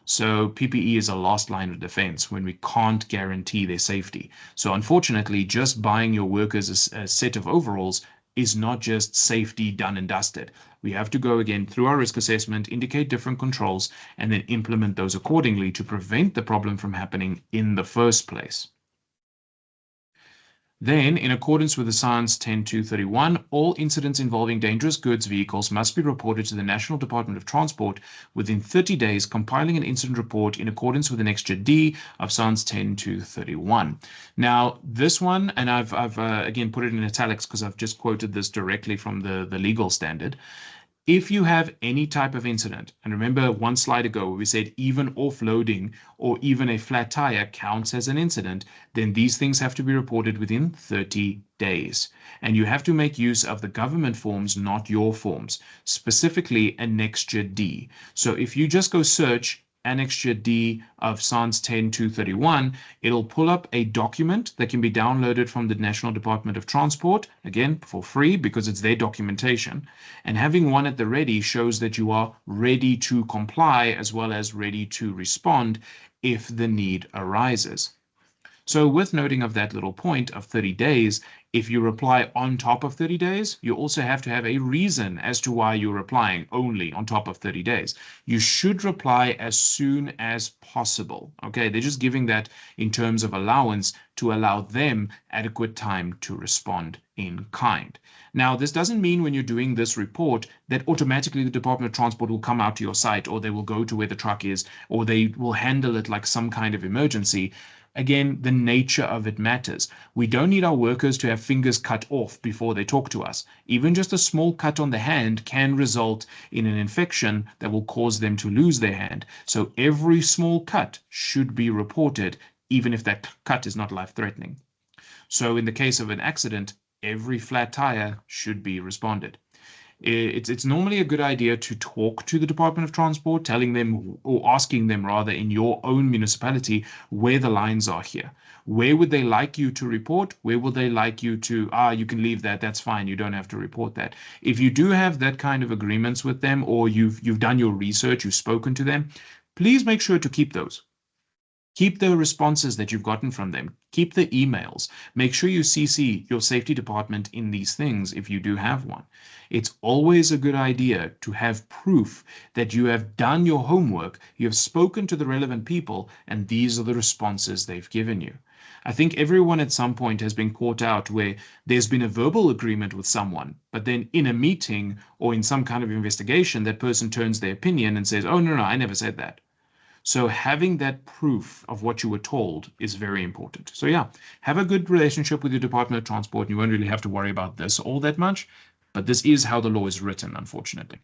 So PPE is a last line of defense when we can't guarantee their safety. So unfortunately, just buying your workers a set of overalls is not just safety done and dusted. We have to go again through our risk assessment, indicate different controls, and then implement those accordingly to prevent the problem from happening in the first place. Then, in accordance with the Science 10.231, all incidents involving dangerous goods vehicles must be reported to the National Department of Transport within 30 days, compiling an incident report in accordance with Annexure D of Science 10.231. Now, this one, and I've again put it in italics because I've just quoted this directly from the legal standard. If you have any type of incident, and remember one slide ago where we said even offloading or even a flat tire counts as an incident, then these things have to be reported within 30 days. And you have to make use of the government forms, not your forms, specifically Annexure D. So if you just go search Annexure D of Science 10.231, it'll pull up a document that can be downloaded from the National Department of Transport, again, for free because it's their documentation. And having one at the ready shows that you are ready to comply as well as ready to respond if the need arises. So with noting of that little point of 30 days, if you reply on top of 30 days, you also have to have a reason as to why you're replying only on top of 30 days. You should reply as soon as possible. Okay, they're just giving that in terms of allowance to allow them adequate time to respond in kind. Now, this doesn't mean when you're doing this report that automatically the Department of Transport will come out to your site, or they will go to where the truck is, or they will handle it like some kind of emergency. Again, the nature of it matters. We don't need our workers to have fingers cut off before they talk to us. Even just a small cut on the hand can result in an infection that will cause them to lose their hand. So every small cut should be reported, even if that cut is not life-threatening. So in the case of an accident, every flat tire should be responded. it's normally a good idea to talk to the Department of Transport, telling them or asking them rather in your own municipality where the lines are here. Where would they like you to report? Where would they like you to, you can leave that, that's fine, you don't have to report that. If you do have that kind of agreements with them, or you've done your research, you've spoken to them, please make sure to keep those. Keep the responses that you've gotten from them. Keep the emails. Make sure you CC your safety department in these things if you do have one. It's always a good idea to have proof that you have done your homework, you have spoken to the relevant people, and these are the responses they've given you. I think everyone at some point has been caught out where there's been a verbal agreement with someone, but then in a meeting or in some kind of investigation, that person turns their opinion and says, oh, no, I never said that. So having that proof of what you were told is very important. So yeah, have a good relationship with your Department of Transport, and you won't really have to worry about this all that much, but this is how the law is written, unfortunately.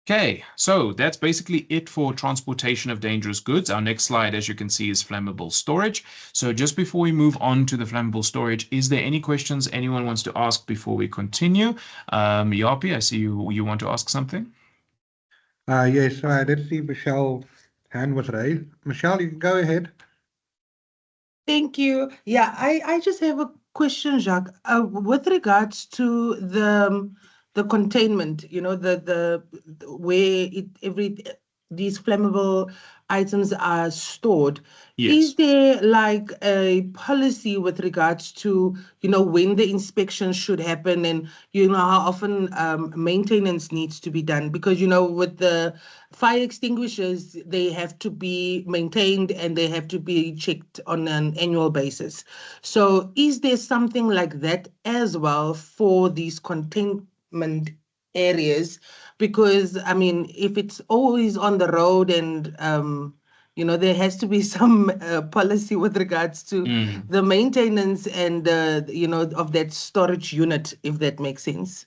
Okay, so that's basically it for transportation of dangerous goods. Our next slide, as you can see, is flammable storage. So just before we move on to the flammable storage, is there any questions anyone wants to ask before we continue? Yapi, I see you want to ask something. Yes, I did see Michelle's hand was raised. Michelle, you can go ahead. Thank you. Yeah, I just have a question, Jacques, with regards to the containment, the where these flammable items are stored. Yes. Is there like a policy with regards to, when the inspection should happen and, how often maintenance needs to be done? Because, with the fire extinguishers, they have to be maintained and they have to be checked on an annual basis. So is there something like that as well for these containment areas? Because, I mean, if it's always on the road and, there has to be some policy with regards to the maintenance and, of that storage unit, if that makes sense.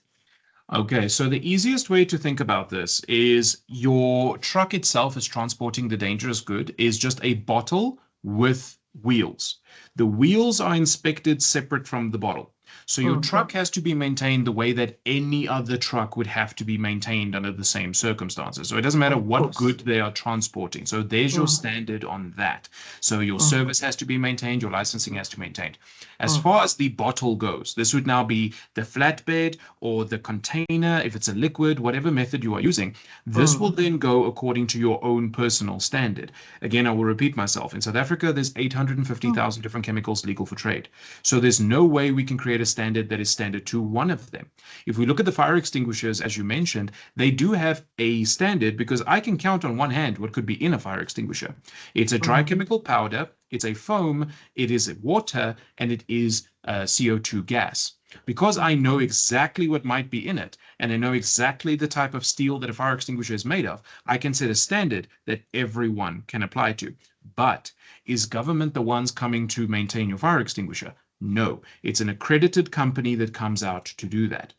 Okay, so the easiest way to think about this is your truck itself is transporting the dangerous good is just a bottle with wheels. The wheels are inspected separate from the bottle. So your truck has to be maintained the way that any other truck would have to be maintained under the same circumstances. So it doesn't matter what good they are transporting. So there's your standard on that. So your service has to be maintained, your licensing has to be maintained. As far as the bottle goes, this would now be the flatbed or the container, if it's a liquid, whatever method you are using. This will then go according to your own personal standard. Again, I will repeat myself. In South Africa, there's 850,000 different chemicals legal for trade. So there's no way we can create a standard that is standard to one of them. If we look at the fire extinguishers, as you mentioned, they do have a standard because I can count on one hand what could be in a fire extinguisher. It's a dry chemical powder, it's a foam, it is water, and it is CO2 gas. Because I know exactly what might be in it, and I know exactly the type of steel that a fire extinguisher is made of, I can set a standard that everyone can apply to. But is government the ones coming to maintain your fire extinguisher? No, it's an accredited company that comes out to do that.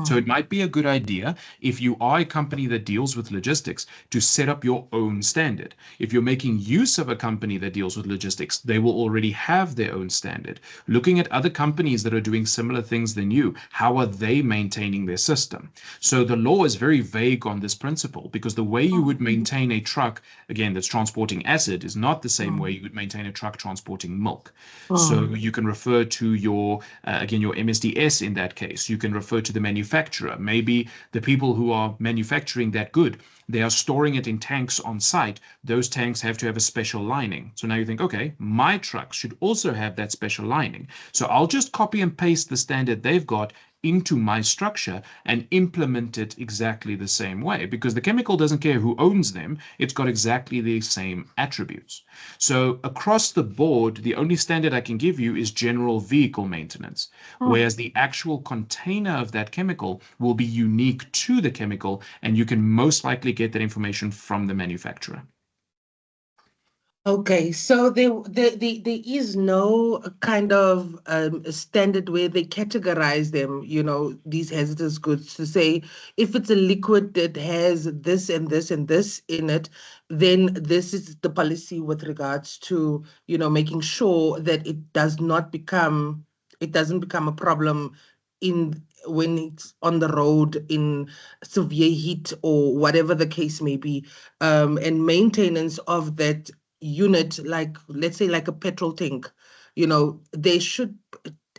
So it might be a good idea if you are a company that deals with logistics to set up your own standard. If you're making use of a company that deals with logistics, they will already have their own standard. Looking at other companies that are doing similar things than you, how are they maintaining their system? So the law is very vague on this principle because the way you would maintain a truck, again, that's transporting acid is not the same way you would maintain a truck transporting milk. So you can refer to your, again, your MSDS in that case. You can refer to the manufacturer. Maybe the people who are manufacturing that good, they are storing it in tanks on site. Those tanks have to have a special lining. So now you think, okay, my truck should also have that special lining. So I'll just copy and paste the standard they've got into my structure and implement it exactly the same way because the chemical doesn't care who owns them. It's got exactly the same attributes. So across the board, the only standard I can give you is general vehicle maintenance, whereas the actual container of that chemical will be unique to the chemical, and you can most likely get that information from the manufacturer. Okay, so there is no kind of standard where they categorize them, these hazardous goods to say if it's a liquid that has this and this and this in it, then this is the policy with regards to, making sure that it doesn't become a problem when it's on the road in severe heat or whatever the case may be, and maintenance of that unit, like let's say like a petrol tank, they should,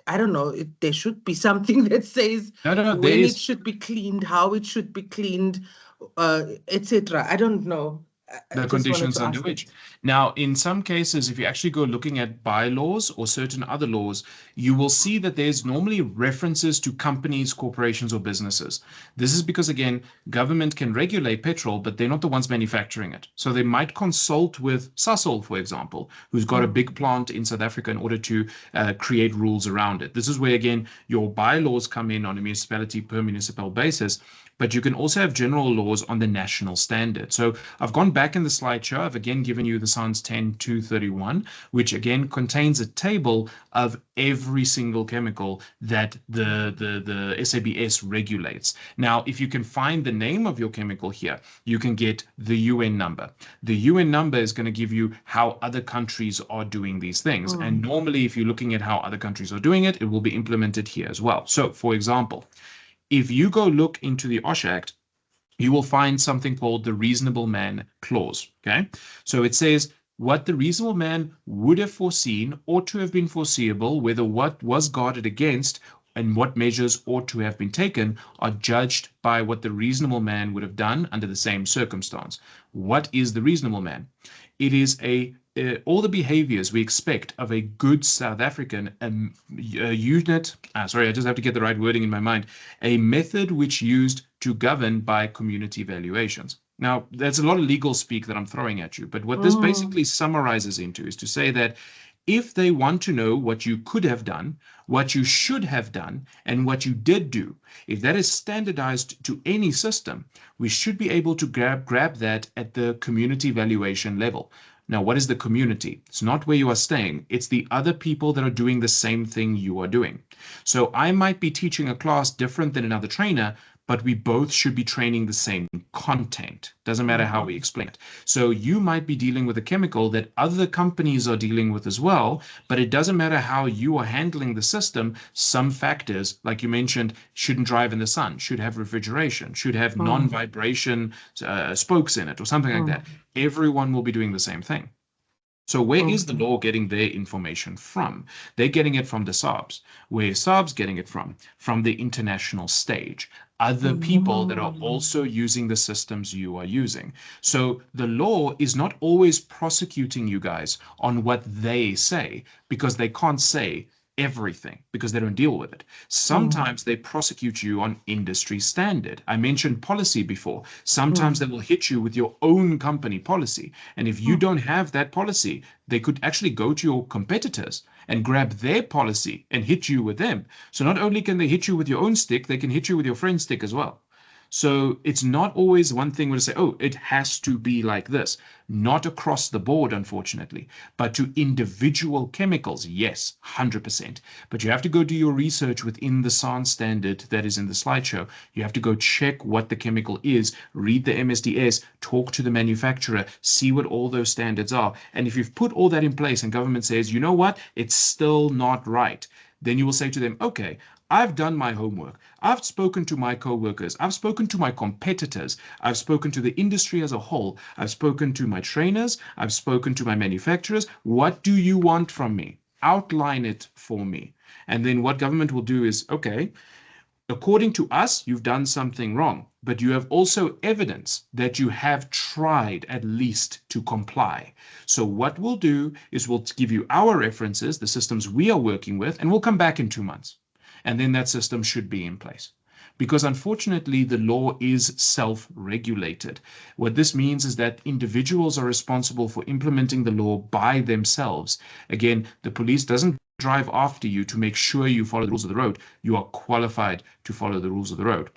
I don't know, there should be something that says No, no, there when it is. should be cleaned, how it should be cleaned, etc. I don't know. I The just wanted conditions to under ask which. that. Now, in some cases, if you actually go looking at bylaws or certain other laws, you will see that there's normally references to companies, corporations, or businesses. This is because, again, government can regulate petrol, but they're not the ones manufacturing it. So they might consult with Sasol, for example, who's got a big plant in South Africa in order to create rules around it. This is where, again, your bylaws come in on a municipality per municipal basis. But you can also have general laws on the national standard. So I've gone back in the slideshow. I've again given you the SANS 10.231, which again contains a table of every single chemical that the SABS regulates. Now, if you can find the name of your chemical here, you can get the UN number. The UN number is going to give you how other countries are doing these things. And normally, if you're looking at how other countries are doing it, it will be implemented here as well. So, for example, if you go look into the OSH Act, you will find something called the reasonable man clause. Okay. So it says what the reasonable man would have foreseen ought to have been foreseeable, whether what was guarded against and what measures ought to have been taken are judged by what the reasonable man would have done under the same circumstance. What is the reasonable man? It is all the behaviors we expect of a good South African unit. Sorry, I just have to get the right wording in my mind. A method which used to govern by community valuations. Now, there's a lot of legal speak that I'm throwing at you, but what this basically summarizes into is to say that if they want to know what you could have done, what you should have done, and what you did do, if that is standardized to any system, we should be able to grab that at the community valuation level. Now, what is the community? It's not where you are staying. It's the other people that are doing the same thing you are doing. So I might be teaching a class different than another trainer, but we both should be training the same content. Doesn't matter how we explain it. So you might be dealing with a chemical that other companies are dealing with as well, but it doesn't matter how you are handling the system. Some factors, like you mentioned, shouldn't drive in the sun, should have refrigeration, should have non-vibration spokes in it or something like that. Everyone will be doing the same thing. So where is the law getting their information from? They're getting it from the SABS. Where is SABS getting it from? From the international stage. Other people that are also using the systems you are using. So the law is not always prosecuting you guys on what they say, because they can't say everything because they don't deal with it. Sometimes they prosecute you on industry standard. I mentioned policy before. Sometimes they will hit you with your own company policy. And if you don't have that policy, they could actually go to your competitors and grab their policy and hit you with them. So not only can they hit you with your own stick, they can hit you with your friend's stick as well. So it's not always one thing where to say, oh, it has to be like this. Not across the board, unfortunately, but to individual chemicals, yes, 100%. But you have to go do your research within the SANS standard that is in the slideshow. You have to go check what the chemical is, read the MSDS, talk to the manufacturer, see what all those standards are. And if you've put all that in place and government says, you know what, it's still not right, then you will say to them, okay, I've done my homework. I've spoken to my co-workers. I've spoken to my competitors. I've spoken to the industry as a whole. I've spoken to my trainers. I've spoken to my manufacturers. What do you want from me? Outline it for me. And then what government will do is, okay, according to us, you've done something wrong, but you have also evidence that you have tried at least to comply. So what we'll do is we'll give you our references, the systems we are working with, and we'll come back in 2 months. And then that system should be in place. Because unfortunately, the law is self-regulated. What this means is that individuals are responsible for implementing the law by themselves. Again, the police doesn't drive after you to make sure you follow the rules of the road. You are qualified to follow the rules of the road.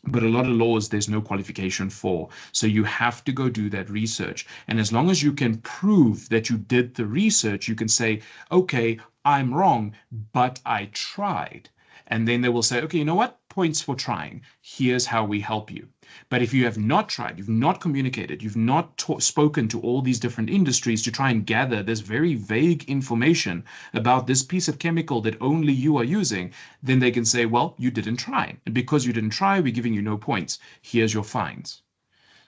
But a lot of laws, there's no qualification for. So you have to go do that research. And as long as you can prove that you did the research, you can say, okay, I'm wrong, but I tried. And then they will say, okay, you know what? points for trying. Here's how we help you. But if you have not tried, you've not communicated, you've not spoken to all these different industries to try and gather this very vague information about this piece of chemical that only you are using, then they can say, well, you didn't try. And because you didn't try, we're giving you no points. Here's your fines.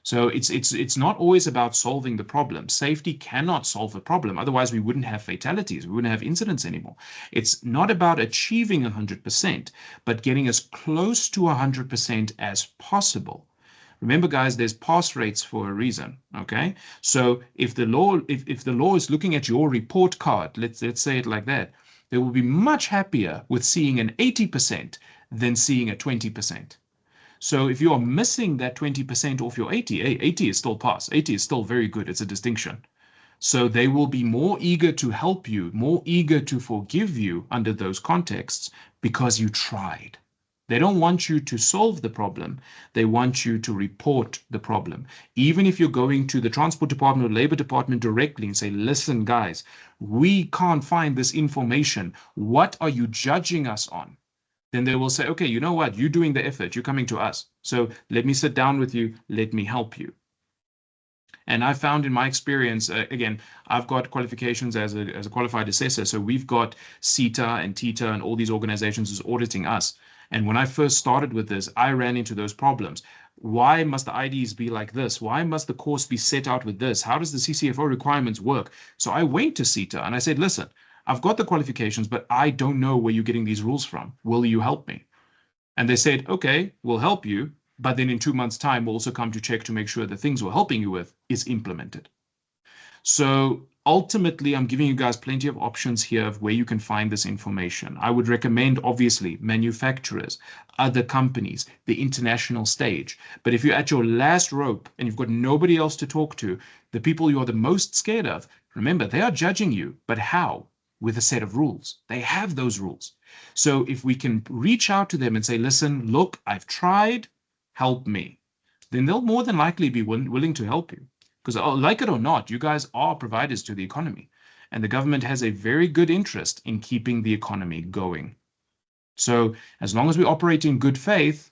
So it's not always about solving the problem. Safety cannot solve the problem. Otherwise, we wouldn't have fatalities. We wouldn't have incidents anymore. It's not about achieving 100%, but getting as close to 100% as possible. Remember, guys, there's pass rates for a reason. Okay, so if the law is looking at your report card, let's say it like that, they will be much happier with seeing an 80% than seeing a 20%. So if you are missing that 20% off your 80, 80 is still pass. 80 is still very good. It's a distinction. So they will be more eager to help you, more eager to forgive you under those contexts because you tried. They don't want you to solve the problem. They want you to report the problem. Even if you're going to the Transport Department or Labor Department directly and say, listen, guys, we can't find this information. What are you judging us on? Then they will say, okay, you know what? You're doing the effort. You're coming to us. So let me sit down with you. Let me help you. And I found in my experience, again, I've got qualifications as a qualified assessor. So we've got CETA and TITA and all these organizations who's auditing us. And when I first started with this, I ran into those problems. Why must the IDs be like this? Why must the course be set out with this? How does the CCFO requirements work? So I went to CETA and I said, listen, I've got the qualifications, but I don't know where you're getting these rules from. Will you help me? And they said, okay, we'll help you. But then in 2 months' time, we'll also come to check to make sure the things we're helping you with is implemented. So ultimately, I'm giving you guys plenty of options here of where you can find this information. I would recommend, obviously, manufacturers, other companies, the international stage. But if you're at your last rope and you've got nobody else to talk to, the people you are the most scared of, remember, they are judging you. But how? With a set of rules. They have those rules. So if we can reach out to them and say, listen, look, I've tried, help me, then they'll more than likely be willing to help you. Because like it or not, you guys are providers to the economy. And the government has a very good interest in keeping the economy going. So as long as we operate in good faith,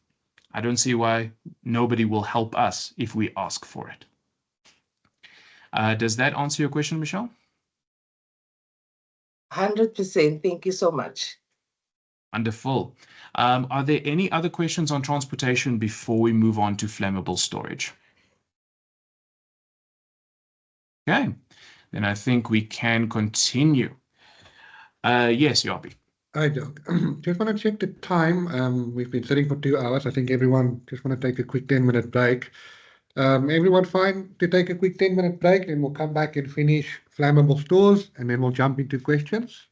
I don't see why nobody will help us if we ask for it. Does that answer your question, Michelle? 100%. Thank you so much. Wonderful. Are there any other questions on transportation before we move on to flammable storage? Okay, then I think we can continue. Yes, Yabi. Hi, Doc. Just want to check the time. We've been sitting for 2 hours. I think everyone just want to take a quick 10-minute break. Everyone fine to take a quick 10-minute break, and we'll come back and finish flammable stores, and then we'll jump into questions.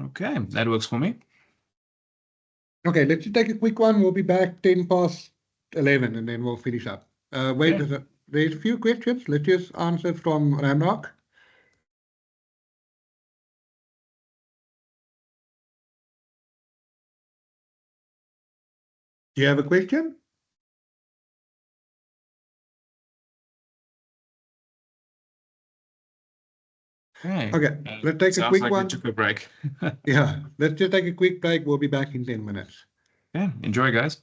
Okay, that works for me. Okay, let's just take a quick one. We'll be back 11, and then we'll finish up. Wait, Okay. there's a few questions. Let's just answer from Ramrock. Do you have a question? Okay, let's take a quick one. We took a break. Yeah, let's just take a quick break. We'll be back in 10 minutes. Yeah, enjoy, guys.